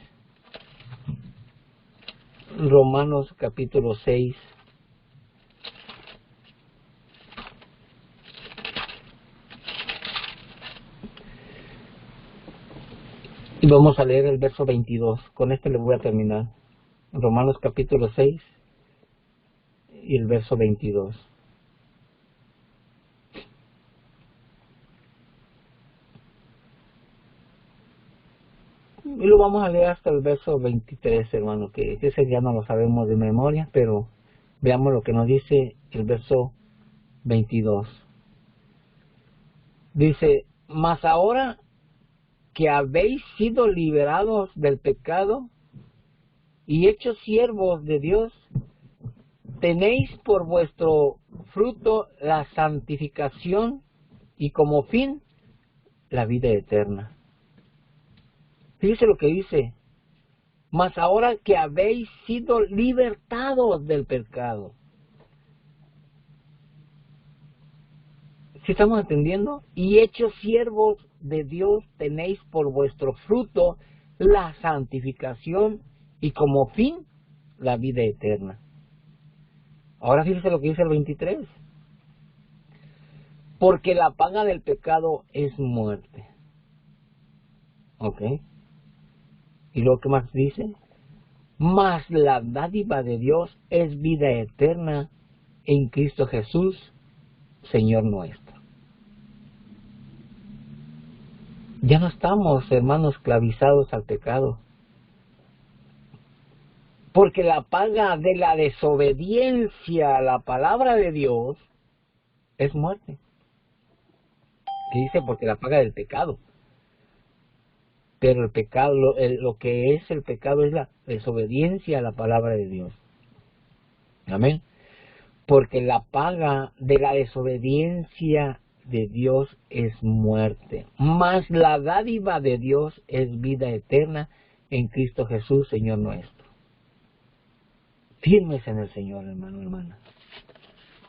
Romanos capítulo 6. Y vamos a leer el verso 22. Con este le voy a terminar. Romanos capítulo 6 y el verso 22. Y lo vamos a leer hasta el verso 23, hermano, que ese ya no lo sabemos de memoria, pero veamos lo que nos dice el verso 22. Dice, mas ahora que habéis sido liberados del pecado y hechos siervos de Dios, tenéis por vuestro fruto la santificación y como fin la vida eterna. Fíjese lo que dice, mas ahora que habéis sido libertados del pecado. ¿Sí estamos entendiendo? Y hechos siervos de Dios, tenéis por vuestro fruto la santificación y como fin la vida eterna. Ahora fíjese lo que dice el 23. Porque la paga del pecado es muerte. ¿Ok? ¿Y lo que más dice? Mas la dádiva de Dios es vida eterna en Cristo Jesús, Señor nuestro. Ya no estamos, hermanos, esclavizados al pecado. Porque la paga de la desobediencia a la palabra de Dios es muerte. Que dice porque la paga del pecado. Pero el pecado, lo que es el pecado es la desobediencia a la palabra de Dios. Amén. Porque la paga de la desobediencia de Dios es muerte. Mas la dádiva de Dios es vida eterna en Cristo Jesús, Señor nuestro. Firmes en el Señor, hermano, hermana.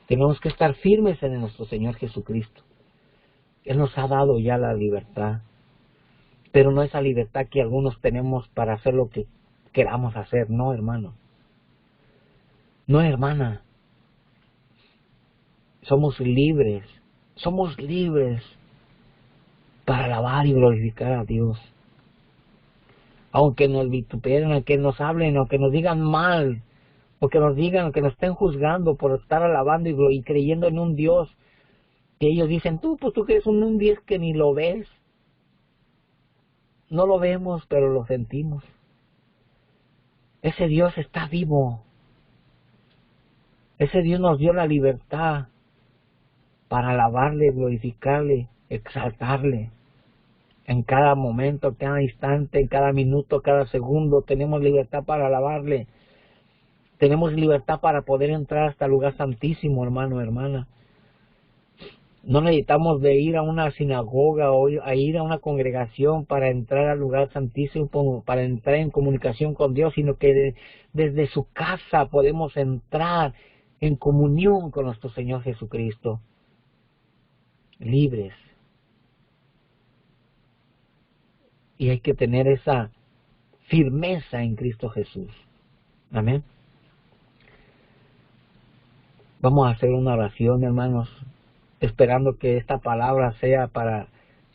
Tenemos que estar firmes en nuestro Señor Jesucristo. Él nos ha dado ya la libertad. Pero no esa libertad que algunos tenemos para hacer lo que queramos hacer. No, hermano. No, hermana. Somos libres. Somos libres para alabar y glorificar a Dios. Aunque nos vituperen, aunque nos hablen, aunque nos digan mal, o que nos digan, que nos estén juzgando por estar alabando y creyendo en un Dios que ellos dicen, tú crees en un Dios que ni lo ves. No lo vemos, pero lo sentimos. Ese Dios está vivo. Ese Dios nos dio la libertad para alabarle, glorificarle, exaltarle. En cada momento, cada instante, en cada minuto, cada segundo, tenemos libertad para alabarle. Tenemos libertad para poder entrar hasta el lugar santísimo, hermano, hermana. No necesitamos de ir a una sinagoga o a ir a una congregación para entrar al lugar santísimo, para entrar en comunicación con Dios, sino que desde su casa podemos entrar en comunión con nuestro Señor Jesucristo, libres. Y hay que tener esa firmeza en Cristo Jesús. Amén. Vamos a hacer una oración, hermanos, esperando que esta palabra sea para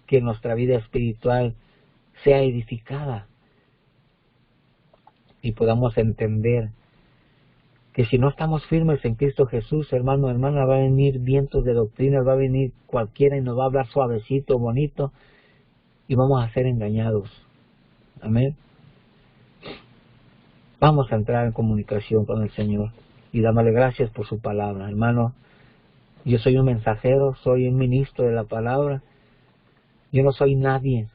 que nuestra vida espiritual sea edificada y podamos entender que si no estamos firmes en Cristo Jesús, hermano, hermana, va a venir vientos de doctrina, va a venir cualquiera y nos va a hablar suavecito, bonito, y vamos a ser engañados. Amén. Vamos a entrar en comunicación con el Señor y dándole gracias por su palabra. Hermano, yo soy un mensajero, soy un ministro de la palabra. Yo no soy nadie,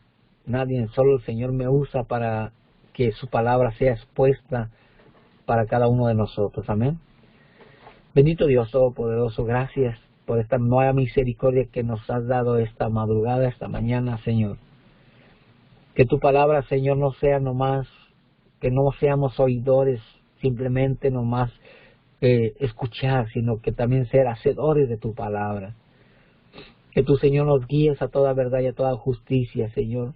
solo el Señor me usa para que su palabra sea expuesta para cada uno de nosotros. Amén. Bendito Dios Todopoderoso, gracias por esta nueva misericordia que nos has dado esta madrugada, esta mañana, Señor. Que tu palabra, Señor, no sea nomás, que no seamos oidores, simplemente nomás escuchar, sino que también ser hacedores de tu palabra. Que tu, Señor, nos guíes a toda verdad y a toda justicia, Señor.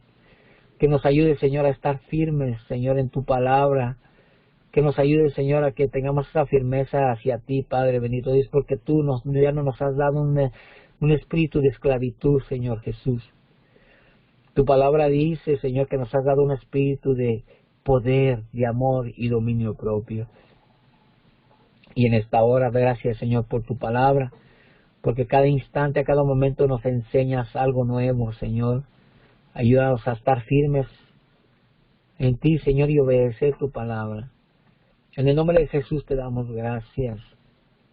Que nos ayude, Señor, a estar firmes, Señor, en tu palabra. Que nos ayude, Señor, a que tengamos esa firmeza hacia ti, Padre bendito Dios, porque tú ya no nos has dado un espíritu de esclavitud, Señor Jesús. Tu palabra dice, Señor, que nos has dado un espíritu de poder, de amor y dominio propio. Y en esta hora, gracias, Señor, por tu palabra, porque cada instante, a cada momento nos enseñas algo nuevo, Señor. Ayúdanos a estar firmes en ti, Señor, y obedecer tu palabra. En el nombre de Jesús te damos gracias,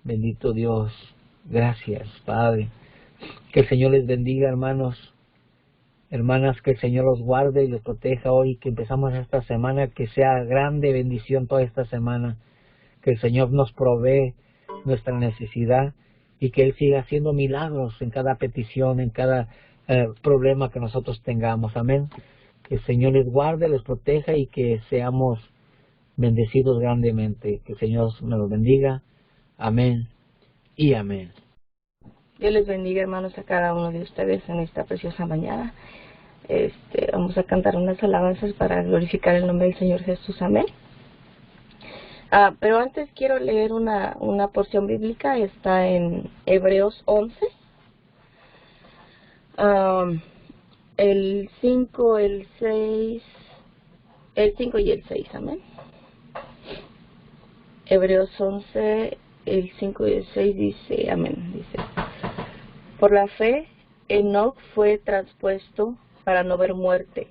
bendito Dios. Gracias, Padre. Que el Señor les bendiga, hermanos, hermanas, que el Señor los guarde y los proteja hoy, que empezamos esta semana, que sea grande bendición toda esta semana, que el Señor nos provee nuestra necesidad y que Él siga haciendo milagros en cada petición, en cada problema que nosotros tengamos. Amén. Que el Señor les guarde, les proteja y que seamos bendecidos grandemente. Que el Señor me los bendiga. Amén y amén. Dios les bendiga, hermanos, a cada uno de ustedes en esta preciosa mañana. Vamos a cantar unas alabanzas para glorificar el nombre del Señor Jesús. Amén. Pero antes quiero leer una porción bíblica. Está en Hebreos 11. El 5, el 6, el 5 y el 6. Amén. Hebreos 11, el 5 y el 6 dice, amén, dice: por la fe, Enoc fue traspuesto para no ver muerte,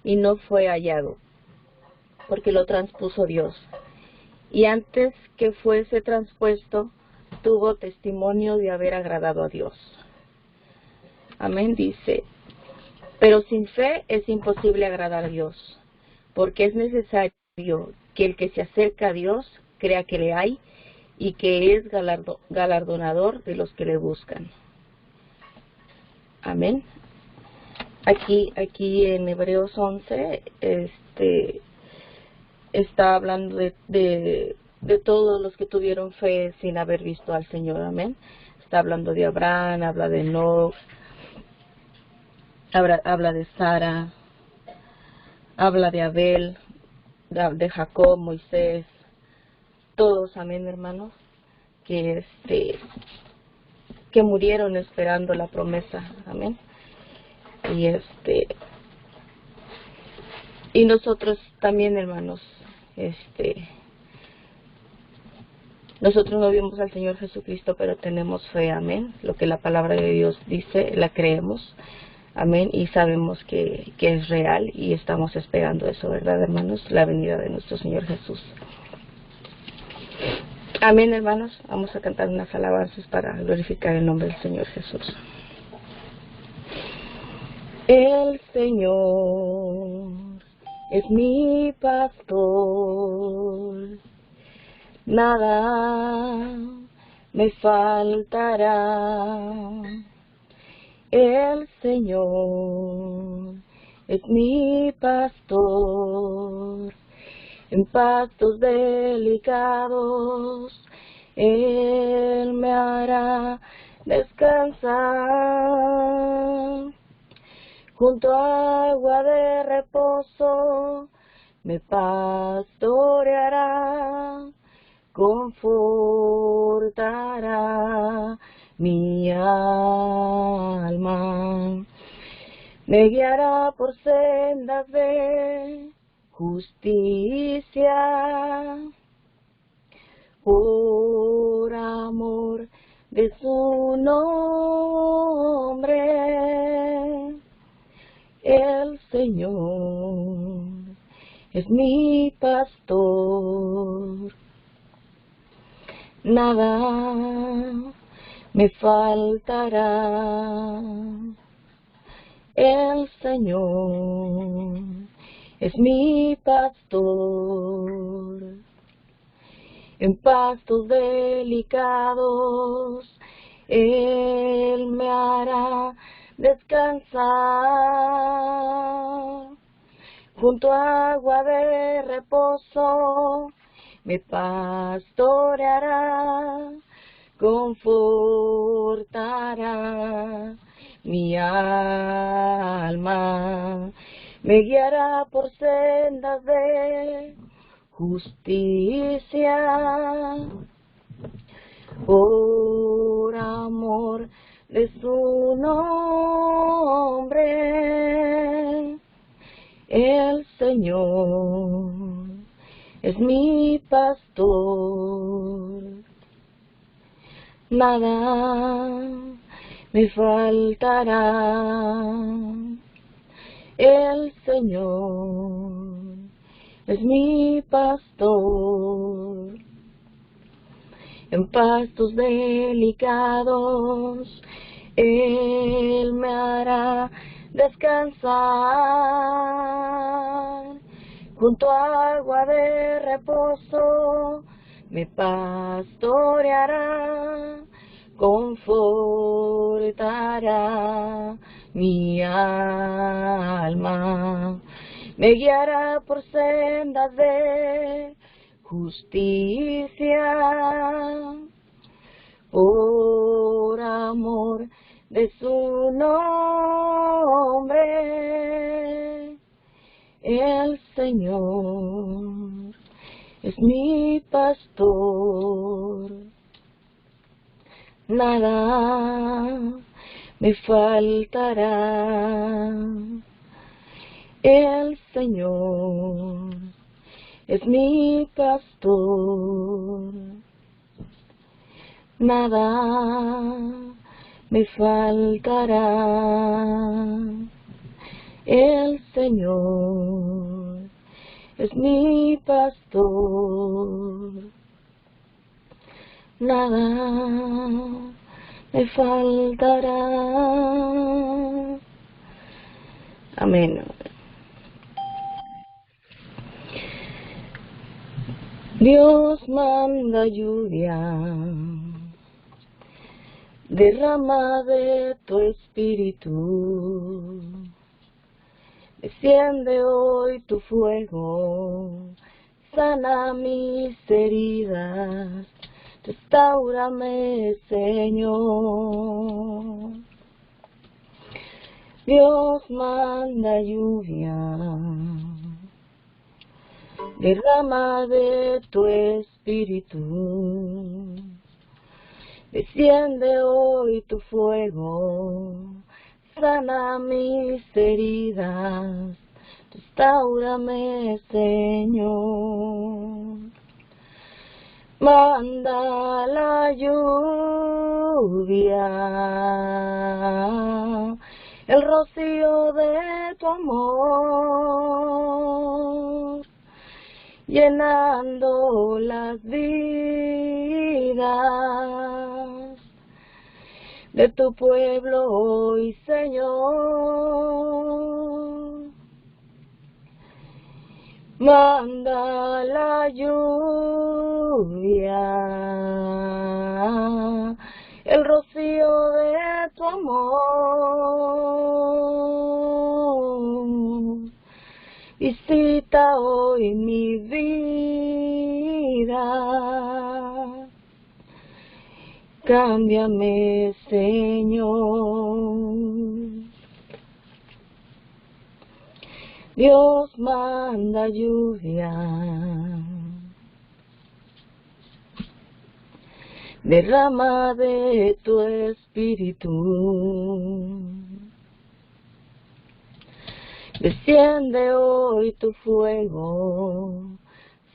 y no fue hallado, porque lo transpuso Dios. Y antes que fuese transpuesto, tuvo testimonio de haber agradado a Dios. Amén, dice: pero sin fe es imposible agradar a Dios, porque es necesario que el que se acerca a Dios crea que le hay, y que es galardonador de los que le buscan. Amén. Aquí en Hebreos 11, está hablando de todos los que tuvieron fe sin haber visto al Señor. Amén. Está hablando de Abraham, habla de Enoc, habla de Sara, habla de Abel, de Jacob, Moisés, todos, amén, hermanos, que murieron esperando la promesa. Amén. Y nosotros también, hermanos, nosotros no vimos al Señor Jesucristo, pero tenemos fe. Amén. Lo que la palabra de Dios dice, la creemos. Amén. Y sabemos que es real, y estamos esperando eso, ¿verdad, hermanos? La venida de nuestro Señor Jesús. Amén, hermanos. Vamos a cantar unas alabanzas para glorificar el nombre del Señor Jesús. El Señor es mi pastor, nada me faltará. El Señor es mi pastor, en pastos delicados Él me hará descansar. Junto a agua de reposo me pastoreará, confortará mi alma. Me guiará por sendas de justicia, por amor de su nombre. El Señor es mi pastor, nada me faltará. El Señor es mi pastor, en pastos delicados Él me hará descansar. Junto a agua de reposo me pastoreará, confortará mi alma. Me guiará por sendas de justicia, por amor de su nombre. El Señor es mi pastor, nada me faltará. El Señor es mi pastor, en pastos delicados Él me hará descansar. Junto a agua de reposo me pastoreará, confortará mi alma. Me guiará por sendas de justicia, por amor de su nombre. El Señor es mi pastor, nada me faltará. El Señor es mi pastor, nada me faltará. El Señor es mi pastor, nada me faltará. Amén. Dios manda lluvia, derrama de tu espíritu. Desciende hoy tu fuego, sana mis heridas, restáurame, Señor. Dios manda lluvia, derrama de tu espíritu. Desciende hoy tu fuego, sana mis heridas, restáurame, Señor. Manda la lluvia, el rocío de tu amor, llenando las vidas de tu pueblo hoy, Señor. Manda la lluvia, el rocío de tu amor, Visita hoy mi vida. Cámbiame, Señor. Dios manda lluvia. Derrama de tu espíritu. Desciende hoy tu fuego,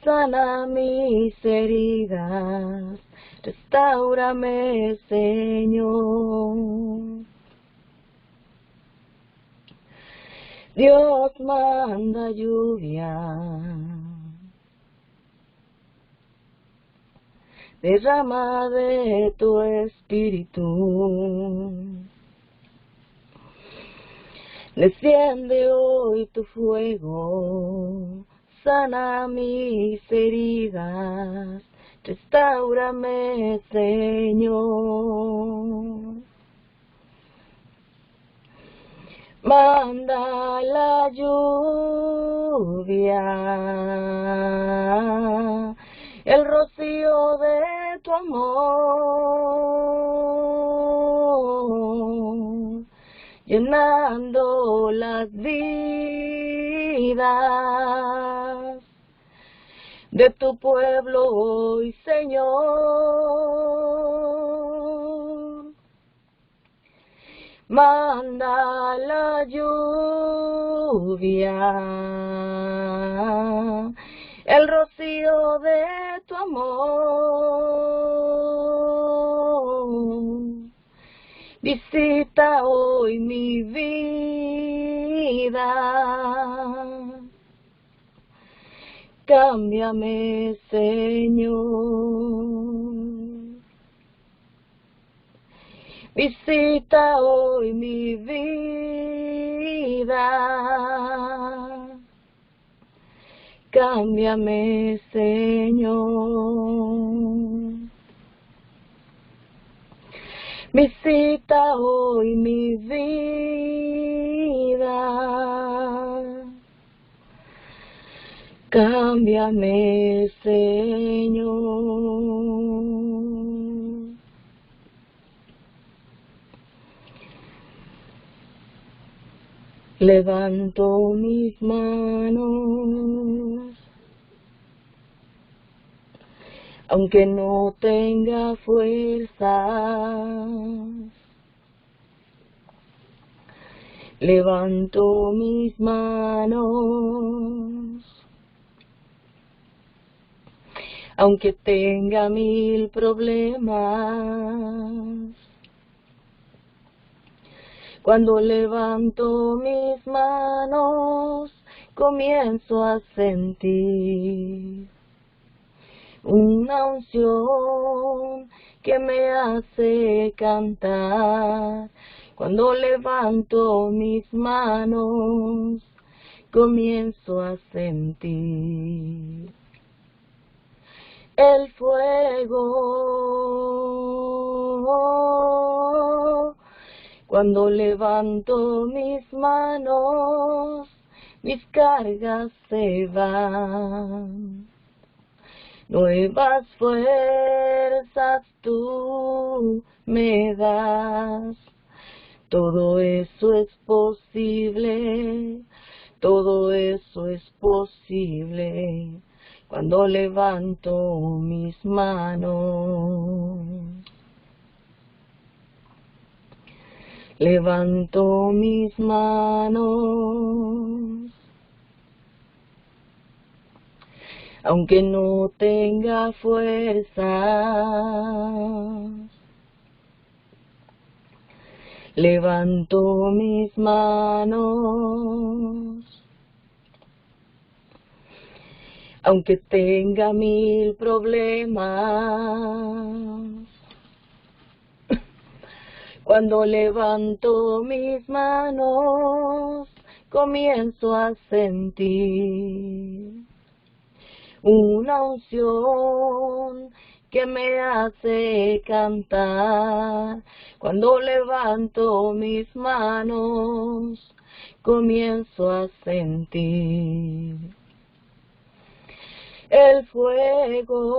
sana mis heridas, restáurame, Señor. Dios manda lluvia, derrama de tu espíritu. Desciende hoy tu fuego, sana mis heridas, restáurame, Señor. Manda la lluvia, el rocío de tu amor, llenando las vidas de tu pueblo hoy, Señor. Manda la lluvia, el rocío de tu amor. Visita hoy mi vida. Cámbiame, Señor. Visita hoy mi vida. Cámbiame, Señor. Visita hoy mi vida. Cámbiame, Señor. Levanto mis manos, aunque no tenga fuerza. Levanto mis manos, aunque tenga 1000 problemas. Cuando levanto mis manos, comienzo a sentir una unción que me hace cantar. Cuando levanto mis manos, comienzo a sentir el fuego. Cuando levanto mis manos, mis cargas se van. Nuevas fuerzas tú me das. Todo eso es posible, todo eso es posible cuando levanto mis manos. Levanto mis manos, aunque no tenga fuerza. Levanto mis manos, aunque tenga 1000 problemas. Cuando levanto mis manos, comienzo a sentir una unción que me hace cantar. Cuando levanto mis manos, comienzo a sentir el fuego.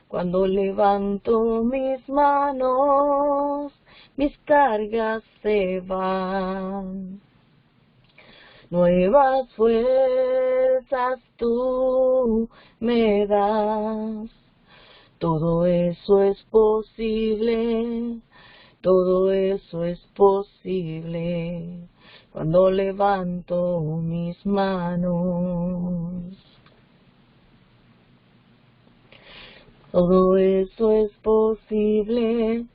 Cuando levanto mis manos, mis cargas se van. Nuevas fuerzas tú me das. Todo eso es posible, todo eso es posible cuando levanto mis manos. Todo eso es posible,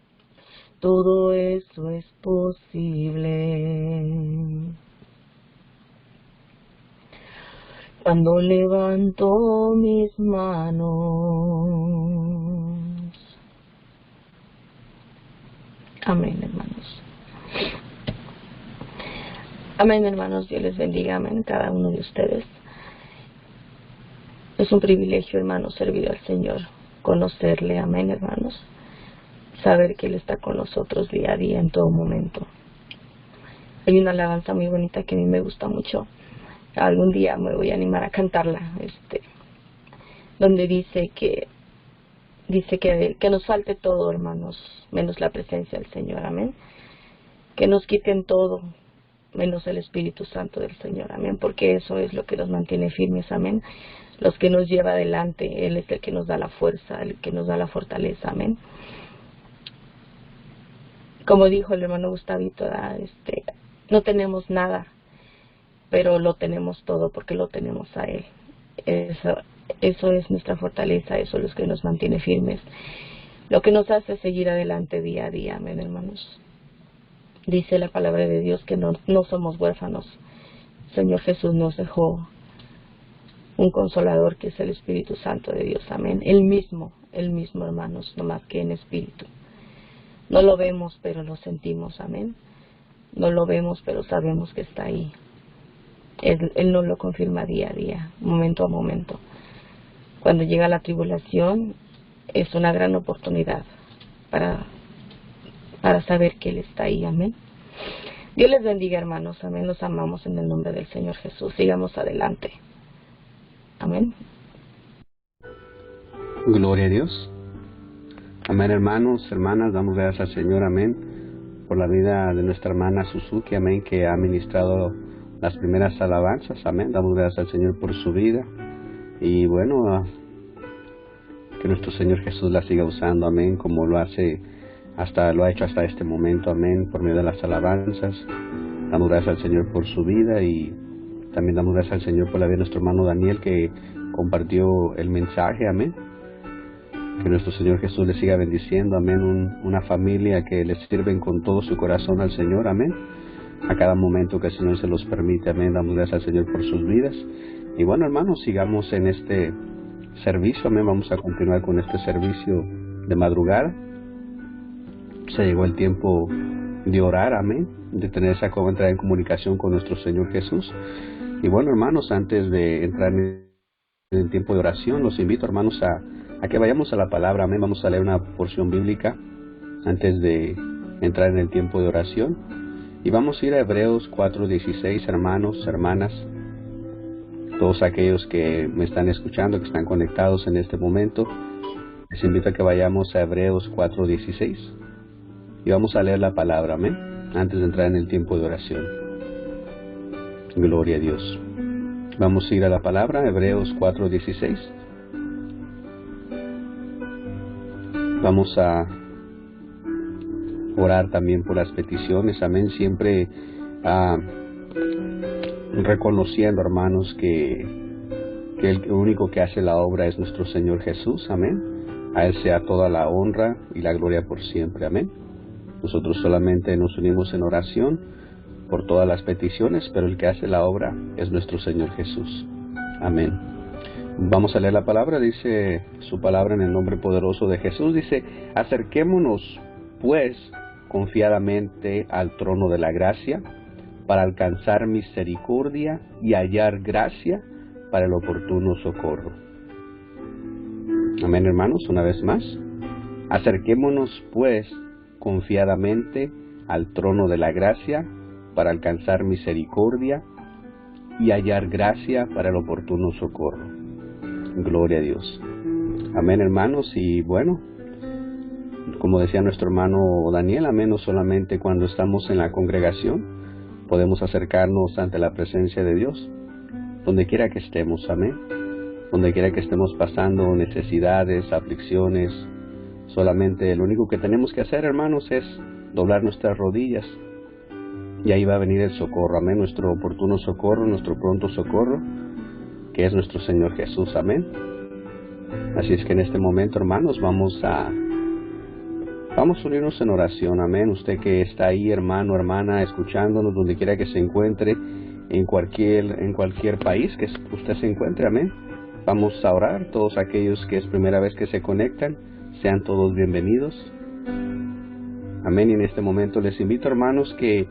todo eso es posible cuando levanto mis manos. Amén, hermanos. Amén, hermanos. Dios les bendiga. Amén, cada uno de ustedes. Es un privilegio, hermanos, servir al Señor, conocerle. Amén, hermanos. Saber que Él está con nosotros día a día, en todo momento. Hay una alabanza muy bonita que a mí me gusta mucho. Algún día me voy a animar a cantarla, donde dice que nos falte todo, hermanos, menos la presencia del Señor, amén. Que nos quiten todo, menos el Espíritu Santo del Señor, amén, porque eso es lo que nos mantiene firmes, amén. Los que nos lleva adelante, Él es el que nos da la fuerza, el que nos da la fortaleza, amén. Como dijo el hermano Gustavito, no tenemos nada, pero lo tenemos todo porque lo tenemos a Él. Eso es nuestra fortaleza, eso es lo que nos mantiene firmes, lo que nos hace seguir adelante día a día, amén, hermanos. Dice la palabra de Dios que no somos huérfanos. El Señor Jesús nos dejó un consolador que es el Espíritu Santo de Dios, amén. El mismo, hermanos, no más que en espíritu. No lo vemos, pero lo sentimos, amén. No lo vemos, pero sabemos que está ahí. Él nos lo confirma día a día, momento a momento. Cuando llega la tribulación, es una gran oportunidad para saber que Él está ahí, amén. Dios les bendiga, hermanos, amén. Los amamos en el nombre del Señor Jesús. Sigamos adelante, amén. Gloria a Dios. Amén, hermanos, hermanas, damos gracias al Señor, amén, por la vida de nuestra hermana Suzuki, amén, que ha ministrado las primeras alabanzas, amén. Damos gracias al Señor por su vida y bueno, que nuestro Señor Jesús la siga usando, amén, como lo ha hecho hasta este momento, amén, por medio de las alabanzas. Damos gracias al Señor por su vida y también damos gracias al Señor por la vida de nuestro hermano Daniel que compartió el mensaje, amén. Que nuestro Señor Jesús le siga bendiciendo, amén, una familia que le sirven con todo su corazón al Señor, amén, a cada momento que el Señor se los permite, amén. Damos gracias al Señor por sus vidas. Y bueno, hermanos, sigamos en este servicio, amén. Vamos a continuar con este servicio de madrugada. Se llegó el tiempo de orar, amén, de tener esa entrar en comunicación con nuestro Señor Jesús. Y bueno, hermanos, antes de entrar en el tiempo de oración, los invito, hermanos, a que vayamos a la palabra, amén. Vamos a leer una porción bíblica antes de entrar en el tiempo de oración. Y vamos a ir a Hebreos 4:16, hermanos, hermanas, todos aquellos que me están escuchando, que están conectados en este momento, les invito a que vayamos a Hebreos 4:16 y vamos a leer la palabra, amén, antes de entrar en el tiempo de oración. Gloria a Dios. Vamos a ir a la palabra, Hebreos 4:16. Vamos a orar también por las peticiones, amén, siempre reconociendo, hermanos, que el único que hace la obra es nuestro Señor Jesús, amén. A Él sea toda la honra y la gloria por siempre, amén. Nosotros solamente nos unimos en oración por todas las peticiones, pero el que hace la obra es nuestro Señor Jesús, amén. Vamos a leer la palabra, dice su palabra en el nombre poderoso de Jesús, dice: acerquémonos pues confiadamente al trono de la gracia para alcanzar misericordia y hallar gracia para el oportuno socorro. Amén, hermanos, una vez más. Acerquémonos, pues, confiadamente al trono de la gracia para alcanzar misericordia y hallar gracia para el oportuno socorro. Gloria a Dios. Amén, hermanos, y bueno, como decía nuestro hermano Daniel, amén, no solamente cuando estamos en la congregación podemos acercarnos ante la presencia de Dios, donde quiera que estemos, amén, donde quiera que estemos pasando necesidades, aflicciones, solamente lo único que tenemos que hacer, hermanos, es doblar nuestras rodillas y ahí va a venir el socorro, amén, nuestro oportuno socorro, nuestro pronto socorro, que es nuestro Señor Jesús, amén. Así es que en este momento, hermanos, vamos a unirnos en oración, amén. Usted que está ahí, hermano, hermana, escuchándonos donde quiera que se encuentre, en cualquier país que usted se encuentre, amén. Vamos a orar. Todos aquellos que es primera vez que se conectan, sean todos bienvenidos, amén. Y en este momento les invito, hermanos, que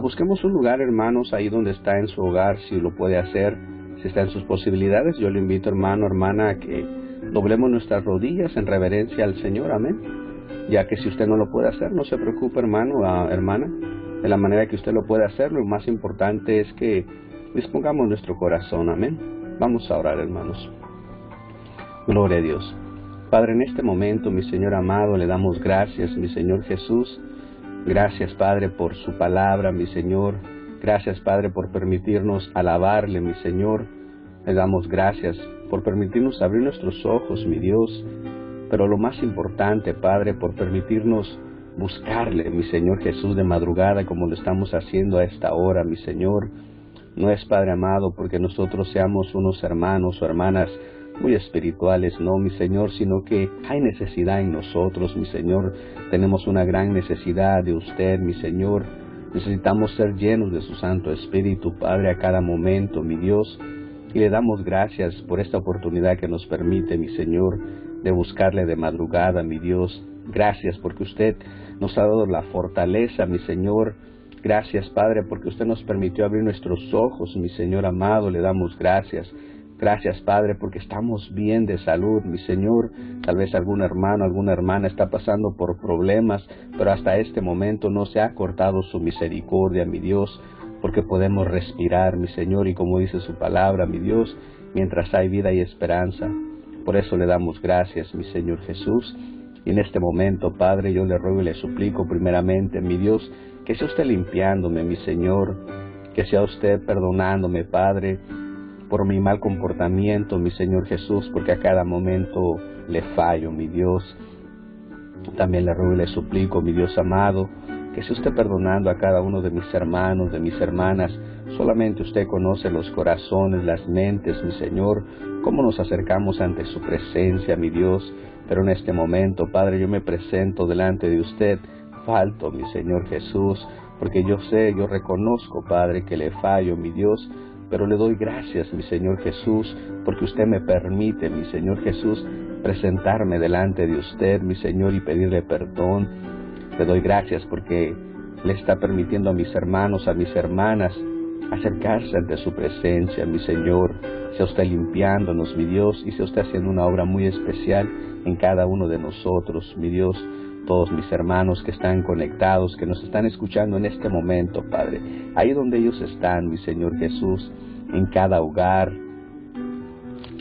busquemos un lugar, hermanos, ahí donde está en su hogar, si lo puede hacer, si está en sus posibilidades. Yo le invito, hermano, hermana, a que doblemos nuestras rodillas en reverencia al Señor, amén. Ya que si usted no lo puede hacer, no se preocupe, hermano, hermana, de la manera que usted lo puede hacer. Lo más importante es que dispongamos nuestro corazón, amén. Vamos a orar, hermanos. Gloria a Dios. Padre, en este momento, mi Señor amado, le damos gracias, mi Señor Jesús. Gracias, Padre, por su palabra, mi Señor. Gracias, Padre, por permitirnos alabarle, mi Señor. Le damos gracias por permitirnos abrir nuestros ojos, mi Dios. Pero lo más importante, Padre, por permitirnos buscarle, mi Señor Jesús, de madrugada, como lo estamos haciendo a esta hora, mi Señor. No es, Padre amado, porque nosotros seamos unos hermanos o hermanas muy espirituales, no, mi Señor, sino que hay necesidad en nosotros, mi Señor. Tenemos una gran necesidad de usted, mi Señor. Necesitamos ser llenos de su Santo Espíritu, Padre, a cada momento, mi Dios. Y le damos gracias por esta oportunidad que nos permite, mi Señor, de buscarle de madrugada, mi Dios. Gracias porque usted nos ha dado la fortaleza, mi Señor. Gracias, Padre, porque usted nos permitió abrir nuestros ojos, mi Señor amado. Le damos gracias. Gracias, Padre, porque estamos bien de salud, mi Señor. Tal vez algún hermano, alguna hermana está pasando por problemas, pero hasta este momento no se ha cortado su misericordia, mi Dios, porque podemos respirar, mi Señor, y como dice su palabra, mi Dios, mientras hay vida y esperanza. Por eso le damos gracias, mi Señor Jesús. Y en este momento, Padre, yo le ruego y le suplico primeramente, mi Dios, que sea usted limpiándome, mi Señor, que sea usted perdonándome, Padre, por mi mal comportamiento, mi Señor Jesús, porque a cada momento le fallo, mi Dios. También le ruego y le suplico, mi Dios amado, que sea usted perdonando a cada uno de mis hermanos, de mis hermanas. Solamente usted conoce los corazones, las mentes, mi Señor, cómo nos acercamos ante su presencia, mi Dios. Pero en este momento, Padre, yo me presento delante de usted, falto, mi Señor Jesús, porque yo sé, yo reconozco, Padre, que le fallo, mi Dios, pero le doy gracias, mi Señor Jesús, porque usted me permite, mi Señor Jesús, presentarme delante de usted, mi Señor, y pedirle perdón. Le doy gracias porque le está permitiendo a mis hermanos, a mis hermanas, acercarse ante su presencia, mi Señor. Sea usted limpiándonos, mi Dios, y sea usted haciendo una obra muy especial en cada uno de nosotros, mi Dios. Todos mis hermanos que están conectados, que nos están escuchando en este momento, Padre, ahí donde ellos están, mi Señor Jesús, en cada hogar,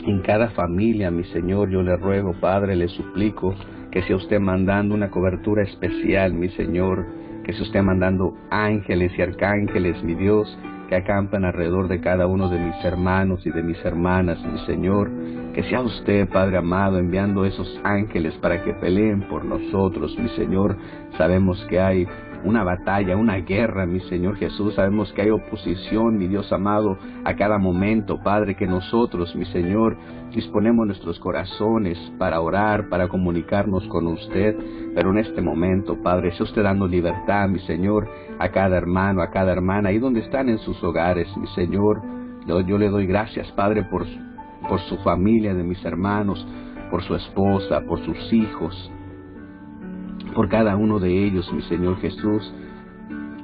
en cada familia, mi Señor, yo le ruego, Padre, le suplico, que sea usted mandando una cobertura especial, mi Señor, que sea usted mandando ángeles y arcángeles, mi Dios, que acampan alrededor de cada uno de mis hermanos y de mis hermanas, mi Señor. Que sea usted, Padre amado, enviando esos ángeles para que peleen por nosotros, mi Señor. Sabemos que hay una batalla, una guerra, mi Señor Jesús. Sabemos que hay oposición, mi Dios amado, a cada momento, Padre, que nosotros, mi Señor, disponemos nuestros corazones para orar, para comunicarnos con usted. Pero en este momento, Padre, sea usted dando libertad, mi Señor, a cada hermano, a cada hermana, ahí donde están en sus hogares, mi Señor. Yo le doy gracias, Padre, por su familia, de mis hermanos, por su esposa, por sus hijos, por cada uno de ellos, mi Señor Jesús.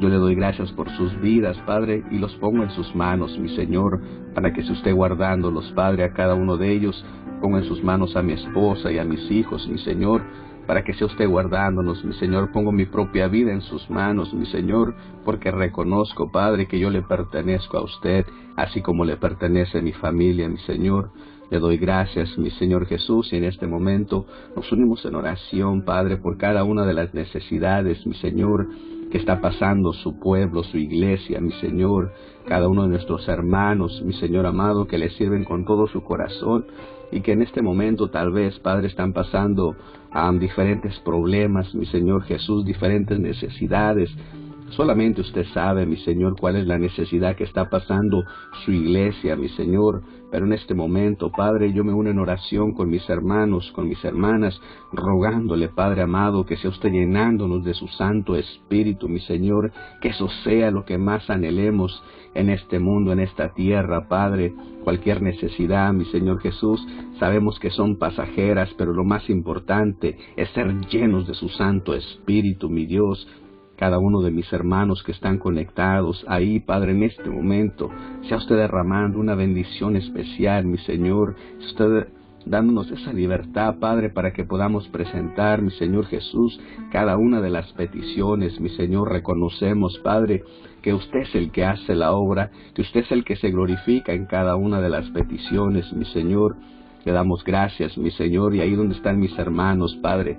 Yo le doy gracias por sus vidas, Padre, y los pongo en sus manos, mi Señor, para que se esté guardándolos, Padre, a cada uno de ellos. Pongo en sus manos a mi esposa y a mis hijos, mi Señor, para que sea usted guardándonos, mi Señor. Pongo mi propia vida en sus manos, mi Señor, porque reconozco, Padre, que yo le pertenezco a usted, así como le pertenece mi familia, mi Señor. Le doy gracias, mi Señor Jesús, y en este momento nos unimos en oración, Padre, por cada una de las necesidades, mi Señor, que está pasando su pueblo, su iglesia, mi Señor, cada uno de nuestros hermanos, mi Señor amado, que le sirven con todo su corazón, y que en este momento tal vez, Padre, están pasando diferentes problemas, mi Señor Jesús, diferentes necesidades. Solamente usted sabe, mi Señor, cuál es la necesidad que está pasando su iglesia, mi Señor. Pero en este momento, Padre, yo me uno en oración con mis hermanos, con mis hermanas, rogándole, Padre amado, que sea usted llenándonos de su Santo Espíritu, mi Señor, que eso sea lo que más anhelemos en este mundo, en esta tierra, Padre. Cualquier necesidad, mi Señor Jesús, sabemos que son pasajeras, pero lo más importante es ser llenos de su Santo Espíritu, mi Dios. Cada uno de mis hermanos que están conectados ahí, Padre, en este momento, sea usted derramando una bendición especial, mi Señor, sea usted dándonos esa libertad, Padre, para que podamos presentar, mi Señor Jesús, cada una de las peticiones, mi Señor. Reconocemos, Padre, que usted es el que hace la obra, que usted es el que se glorifica en cada una de las peticiones, mi Señor. Le damos gracias, mi Señor, y ahí donde están mis hermanos, Padre,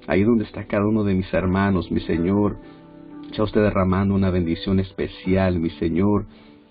ahí donde está cada uno de mis hermanos, mi Señor, sea usted derramando una bendición especial, mi Señor,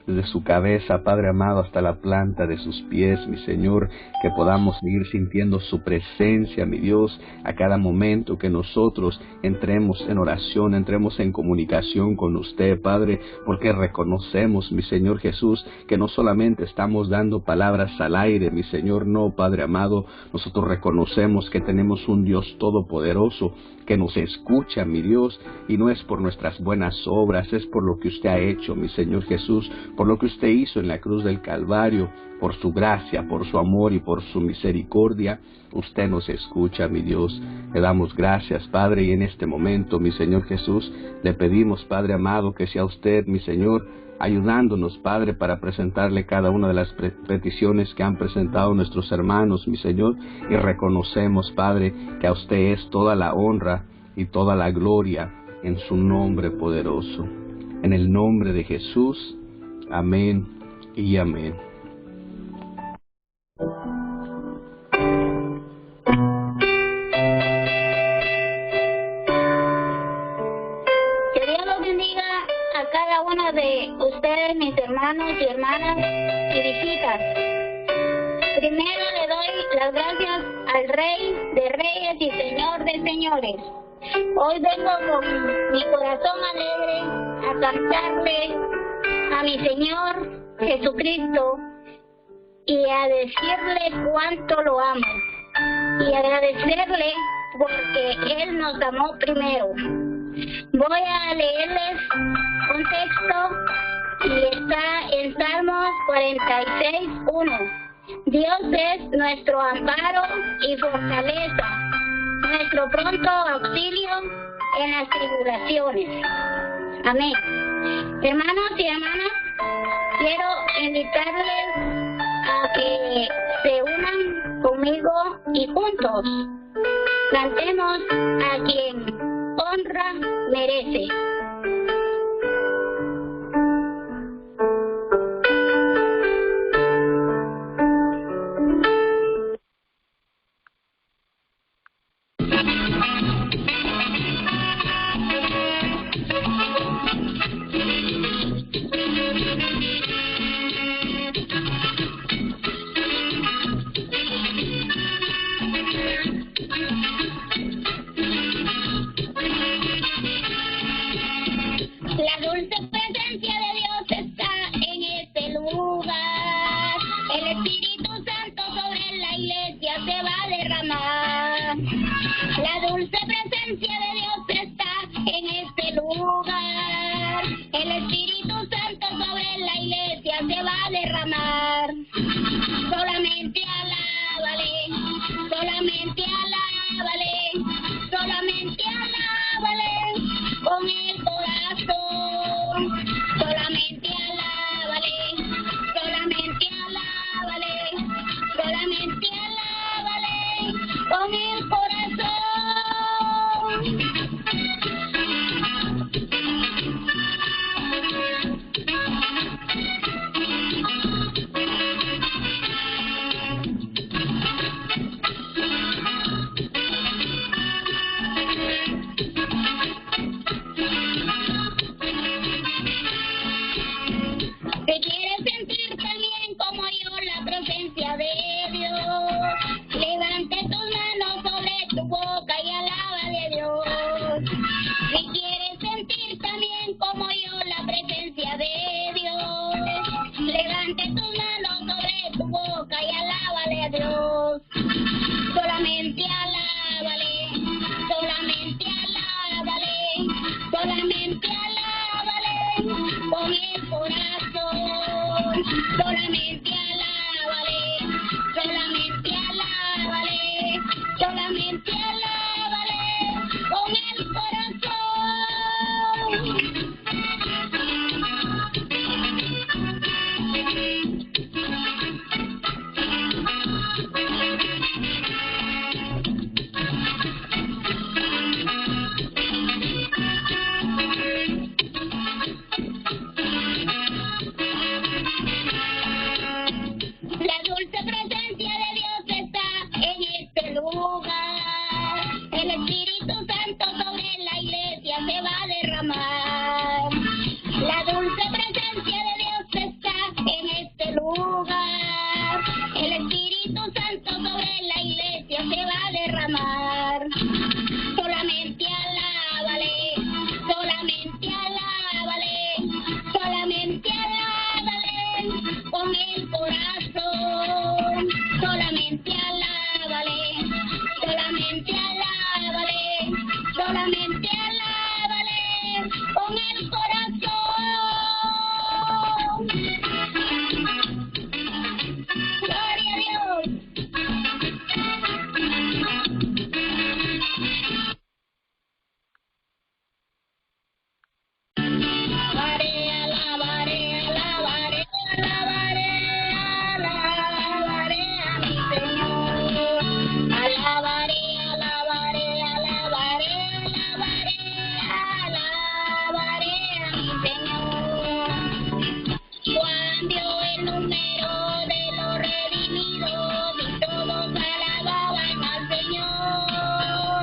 desde su cabeza, Padre amado, hasta la planta de sus pies, mi Señor, que podamos seguir sintiendo su presencia, mi Dios, a cada momento que nosotros entremos en oración, entremos en comunicación con usted, Padre, porque reconocemos, mi Señor Jesús, que no solamente estamos dando palabras al aire, mi Señor, no, Padre amado, nosotros reconocemos que tenemos un Dios todopoderoso, que nos escucha, mi Dios, y no es por nuestras buenas obras, es por lo que usted ha hecho, mi Señor Jesús, por lo que usted hizo en la cruz del Calvario, por su gracia, por su amor y por su misericordia. Usted nos escucha, mi Dios. Le damos gracias, Padre, y en este momento, mi Señor Jesús, le pedimos, Padre amado, que sea usted, mi Señor, ayudándonos, Padre, para presentarle cada una de las peticiones que han presentado nuestros hermanos, mi Señor, y reconocemos, Padre, que a usted es toda la honra y toda la gloria en su nombre poderoso. En el nombre de Jesús, amén y amén. Que Dios los bendiga a cada uno de ustedes, mis hermanos y hermanas y visitas. Primero le doy las gracias al Rey de Reyes y Señor de Señores. Hoy vengo con mi corazón alegre a cantarle a mi Señor Jesucristo y a decirle cuánto lo amo y agradecerle porque Él nos amó primero. Voy a leerles un texto y está en Salmos 46:1. Dios es nuestro amparo y fortaleza, nuestro pronto auxilio en las tribulaciones. Amén. Hermanos y hermanas, quiero invitarles a que se unan conmigo y juntos cantemos a quien honra merece. La dulce presencia de Dios está en este lugar. El Espíritu Santo sobre la iglesia se va a derramar. La dulce presencia solamente alábale con el corazón, solamente alábale, solamente alábale, solamente alábale con el corazón. La dulce presencia de Dios está en este lugar. El Espíritu Santo sobre la iglesia se va a derramar. La dulce presencia de Dios está en este lugar. El Espíritu Santo sobre la iglesia se va a derramar. Solamente alábale, solamente alábale, solamente alábale con el corazón, solamente alábale, solamente alábale, solamente alábale con el corazón. Gloria a Dios. Alabaré, alabaré, alabaré, alabaré, alabaré a mi Señor. Alabaré, alabaré, alabaré, alabaré, alabaré a mi Señor. Juan vio el número de los redimidos y todos alababan al Señor.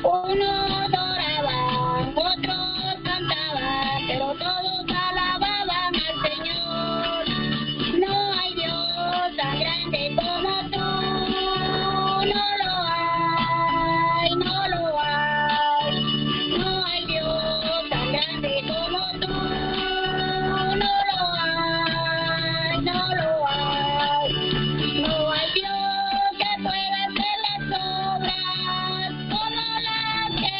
Unos adoraban, otros cantaban, pero todos alababan al Señor. No hay Dios tan grande como tú, no lo hay, no lo hay. No hay Dios tan grande como tú, no lo hay, no lo hay. No hay Dios que pueda hacer las obras como las que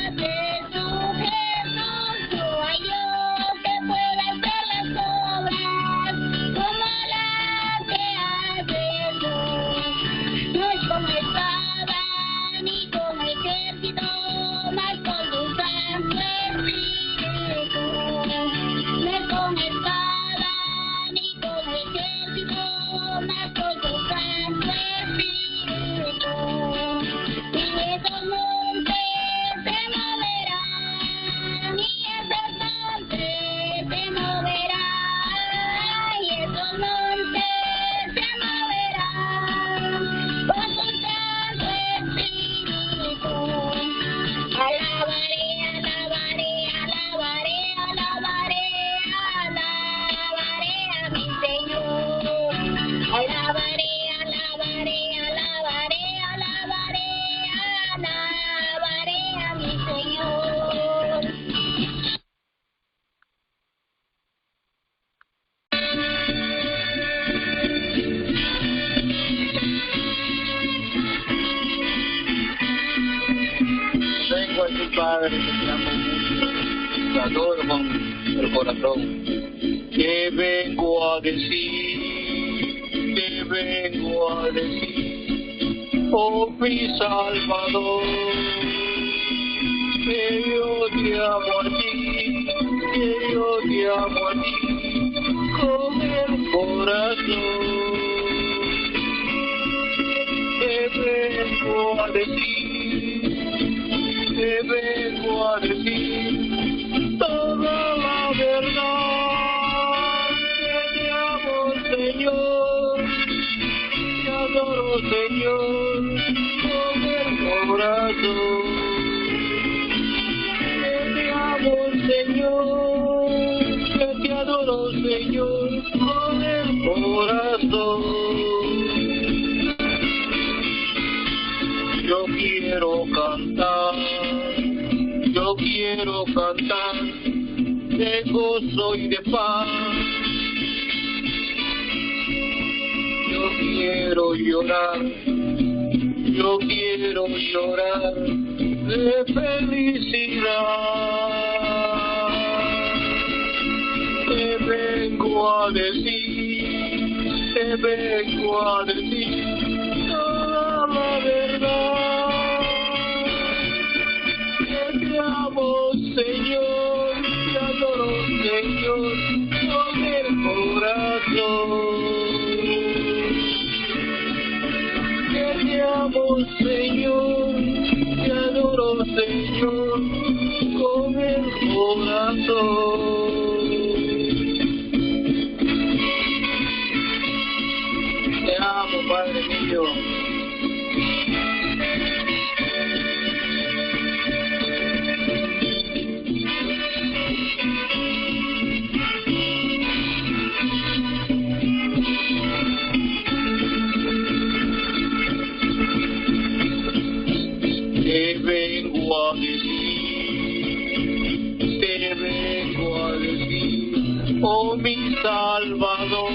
hace tu Jesús. No hay Dios que pueda hacer las obras como las que hace tú. No es con espada ni con ejército, mas con tu Santo Espíritu. No es con espada ni con ejército, mas con tu Santo Espíritu. Y esos montes se moverán, y esos montes se moverán, y esos montes se moverán con tu Santo Espíritu. Alabaré, alabaré, alabaré, alabaré, alabaré a mi Señor. Alabaré, alabaré, alabaré, alabaré, alabaré a mi Señor. Vengo a ti, Padre, que te amo mucho, te adoro con el corazón. Te vengo a decir, te vengo a decir, oh mi Salvador, que yo te amo a ti, que yo te amo a ti, con el corazón. Te vengo a decir, te vengo a decir toda la verdad. Que te amo, Señor, te adoro, Señor, con el corazón. Que te amo, Señor, que te adoro, Señor, con el corazón. Yo quiero cantar, yo quiero cantar de gozo y de paz. Yo quiero llorar, yo quiero llorar de felicidad. te vengo a decir toda la verdad. Que te amo, Señor, te adoro, Señor, con el corazón. Que te amo, Señor, te adoro, Señor, con el corazón. Te amo, Padre mío. Te vengo a decir, oh mi Salvador,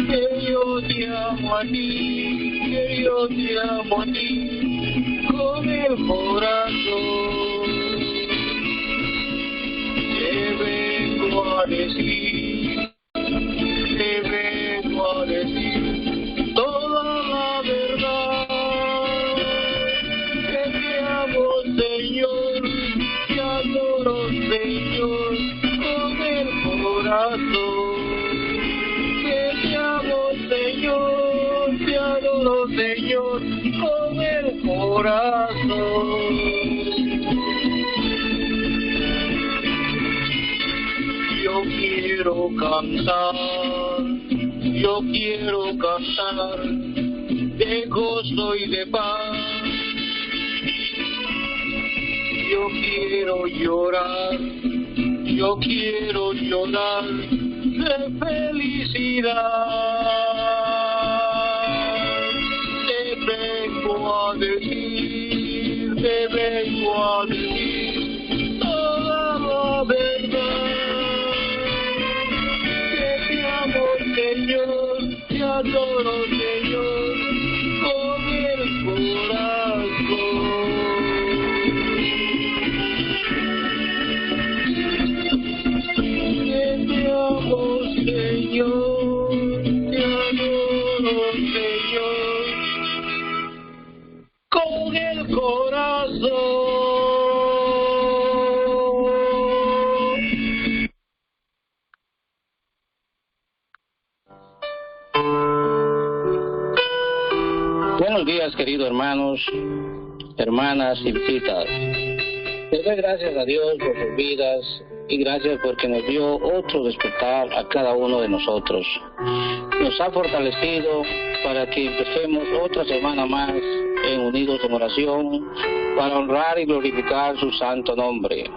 que yo te amo a ti, que yo te amo a ti, con el corazón. Te vengo a decir, toda la verdad. Que te amo, Señor, te adoro, Señor, con el corazón. Que te amo, Señor, te adoro, Señor, con el corazón. Yo quiero cantar de gozo y de paz. Yo quiero llorar de felicidad. Te vengo a decir toda la verdad. Que te amo, Señor, te adoro, Señor, con el corazón. Que te amo, Señor, te adoro, Señor, con el corazón. Buenos días, queridos hermanos, hermanas y visitas. Les doy gracias a Dios por sus vidas y gracias porque nos dio otro despertar a cada uno de nosotros. Nos ha fortalecido para que empecemos otra semana más unidos en oración para honrar y glorificar su santo nombre.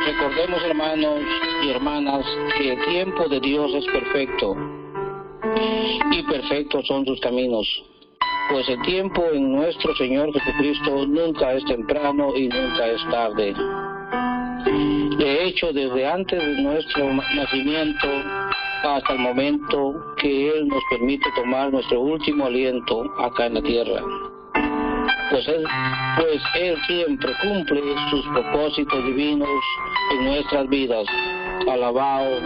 Recordemos, hermanos y hermanas, que el tiempo de Dios es perfecto y perfectos son sus caminos. Pues el tiempo en nuestro Señor Jesucristo nunca es temprano y nunca es tarde. De hecho, desde antes de nuestro nacimiento hasta el momento que Él nos permite tomar nuestro último aliento acá en la tierra. Pues Él siempre cumple sus propósitos divinos en nuestras vidas. Alabado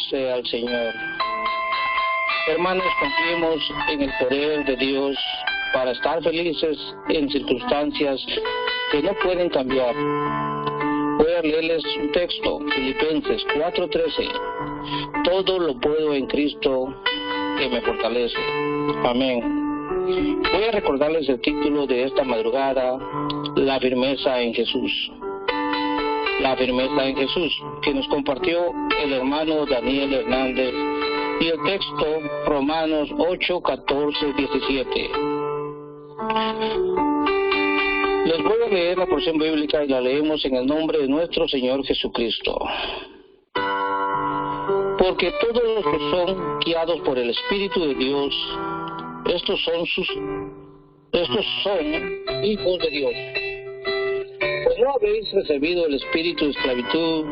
sea el Señor. Hermanos, confiemos en el poder de Dios para estar felices en circunstancias que no pueden cambiar. Voy a leerles un texto, Filipenses 4:13. Todo lo puedo en Cristo que me fortalece. Amén. Voy a recordarles el título de esta madrugada, La firmeza en Jesús. La firmeza en Jesús, que nos compartió el hermano Daniel Hernández. Y el texto, Romanos 8:14-17. Les voy a leer la porción bíblica y la leemos en el nombre de nuestro Señor Jesucristo. Porque todos los que son guiados por el Espíritu de Dios, estos son hijos de Dios. Pues no habéis recibido el espíritu de esclavitud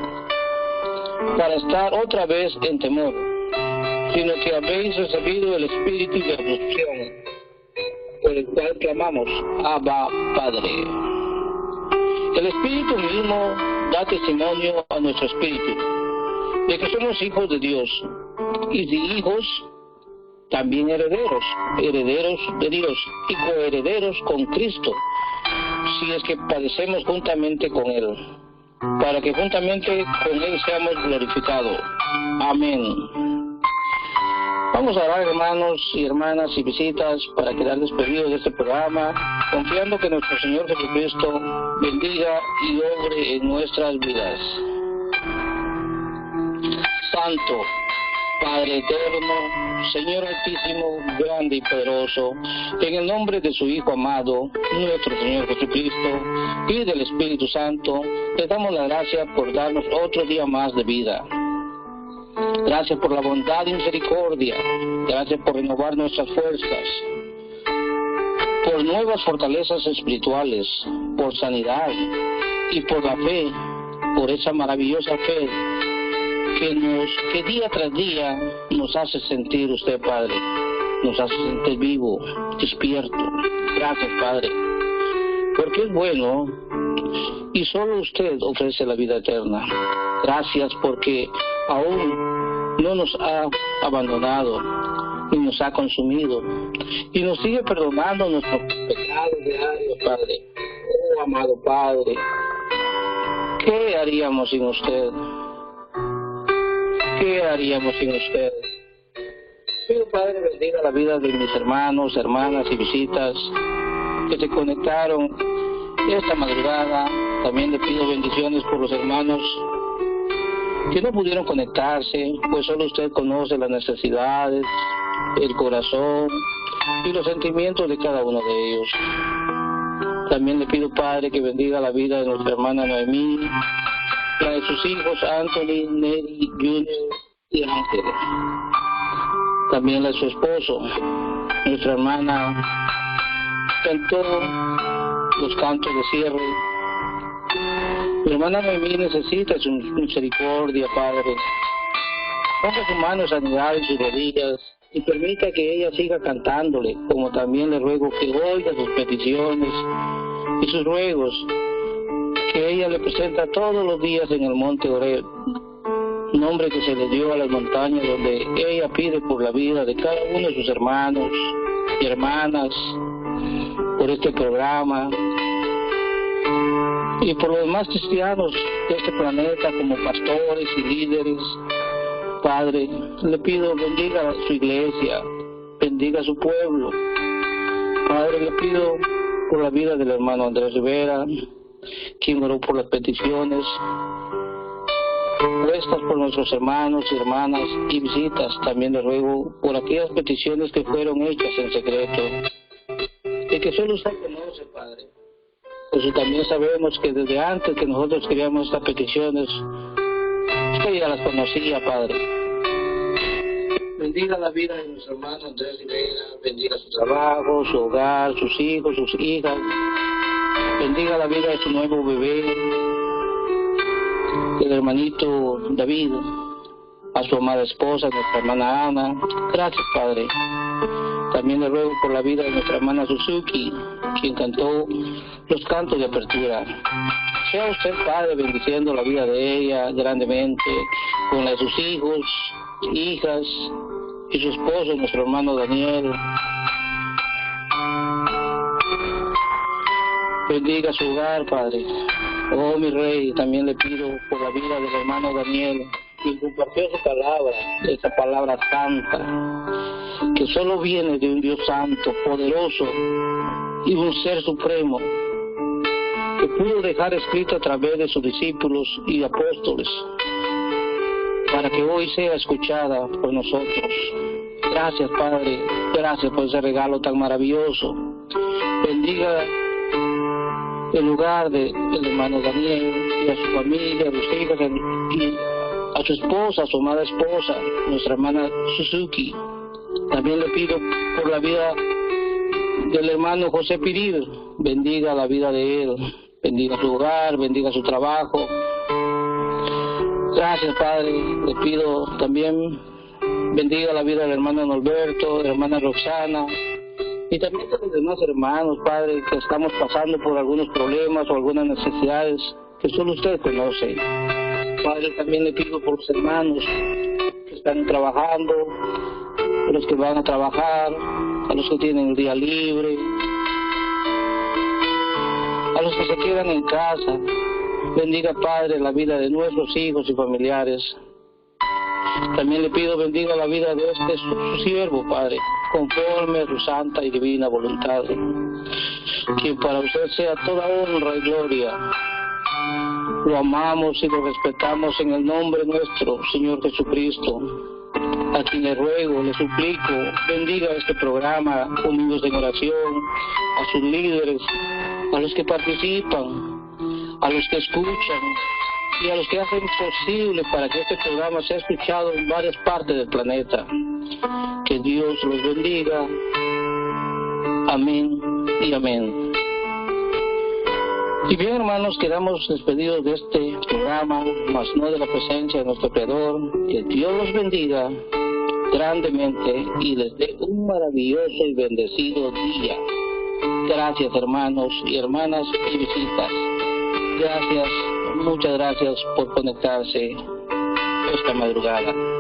para estar otra vez en temor, sino que habéis recibido el espíritu de adopción, por el cual clamamos, Abba, Padre. El Espíritu mismo da testimonio a nuestro espíritu de que somos hijos de Dios, y de hijos, también herederos, herederos de Dios y coherederos con Cristo, si es que padecemos juntamente con Él, para que juntamente con Él seamos glorificados. Amén. Vamos a orar, hermanos y hermanas y visitas, para quedar despedidos de este programa, confiando que nuestro Señor Jesucristo bendiga y obre en nuestras vidas. Santo, Padre eterno, Señor altísimo, grande y poderoso, en el nombre de su Hijo amado, nuestro Señor Jesucristo, y del Espíritu Santo, le damos la gracia por darnos otro día más de vida. Gracias por la bondad y misericordia, gracias por renovar nuestras fuerzas, por nuevas fortalezas espirituales, por sanidad y por la fe, por esa maravillosa fe que día tras día nos hace sentir usted, Padre, nos hace sentir vivo, despierto. Gracias, Padre, porque es bueno y solo usted ofrece la vida eterna. Gracias porque aún no nos ha abandonado ni nos ha consumido y nos sigue perdonando nuestros pecados diarios, Padre. Oh, amado Padre, ¿qué haríamos sin usted? ¿Qué haríamos sin usted? Pido, Padre, bendiga la vida de mis hermanos, hermanas y visitas que se conectaron esta madrugada. También le pido bendiciones por los hermanos que no pudieron conectarse, pues solo usted conoce las necesidades, el corazón y los sentimientos de cada uno de ellos. También le pido, Padre, que bendiga la vida de nuestra hermana Noemí, la de sus hijos Anthony, Neri, Junior y Ángel. También la de su esposo. Nuestra hermana cantó los cantos de cierre. Mi hermana Noemí necesita su misericordia, Padre. Ponga su mano de sanidad en sus rodillas y permita que ella siga cantándole, como también le ruego que oiga sus peticiones y sus ruegos que ella le presenta todos los días en el monte Oreb, nombre que se le dio a las montañas, donde ella pide por la vida de cada uno de sus hermanos y hermanas, por este programa y por los demás cristianos de este planeta como pastores y líderes. Padre, le pido bendiga a su iglesia, bendiga a su pueblo. Padre, le pido por la vida del hermano Andrés Rivera, quien oró por las peticiones puestas por nuestros hermanos y hermanas y visitas. También le ruego por aquellas peticiones que fueron hechas en secreto y que solo usted conoce, Padre. Pues también sabemos que desde antes que nosotros queríamos estas peticiones, usted ya las conocía, Padre. Bendiga la vida de nuestro hermano Andrés Rivera, bendiga su trabajo, su hogar, sus hijos, sus hijas. Bendiga la vida de su nuevo bebé, del hermanito David, a su amada esposa, nuestra hermana Ana. Gracias, Padre. También le ruego por la vida de nuestra hermana Suzuki, quien cantó los cantos de apertura. Sea usted, Padre, bendiciendo la vida de ella grandemente, con la de sus hijos, hijas y su esposo, nuestro hermano Daniel. Bendiga su hogar, Padre. Oh, mi Rey, también le pido por la vida del hermano Daniel, quien compartió su palabra, esa palabra santa, que solo viene de un Dios santo, poderoso y un ser supremo, que pudo dejar escrito a través de sus discípulos y apóstoles, para que hoy sea escuchada por nosotros. Gracias, Padre, gracias por ese regalo tan maravilloso. Bendiga el lugar del hermano Daniel y a su familia, a sus hijas y a su esposa, a su amada esposa, nuestra hermana Suzuki. También le pido por la vida del hermano José Piril. Bendiga la vida de él, bendiga su hogar, bendiga su trabajo. Gracias, Padre. Le pido también bendiga la vida del hermano Norberto, de la hermana Roxana, y también de los demás hermanos, Padre, que estamos pasando por algunos problemas o algunas necesidades que solo usted conoce. Padre, también le pido por los hermanos que están trabajando, a los que van a trabajar, a los que tienen el día libre, a los que se quedan en casa. Bendiga, Padre, la vida de nuestros hijos y familiares. También le pido bendiga la vida de su siervo, Padre, conforme a su santa y divina voluntad. Que para usted sea toda honra y gloria. Lo amamos y lo respetamos en el nombre nuestro, Señor Jesucristo. A quien le ruego, le suplico, bendiga este programa, unidos en oración, a sus líderes, a los que participan, a los que escuchan y a los que hacen posible para que este programa sea escuchado en varias partes del planeta. Que Dios los bendiga. Amén y amén. Y bien, hermanos, quedamos despedidos de este programa, mas no de la presencia de nuestro Creador. Que Dios los bendiga grandemente y les dé un maravilloso y bendecido día. Gracias, hermanos y hermanas y visitas. Gracias, muchas gracias por conectarse esta madrugada.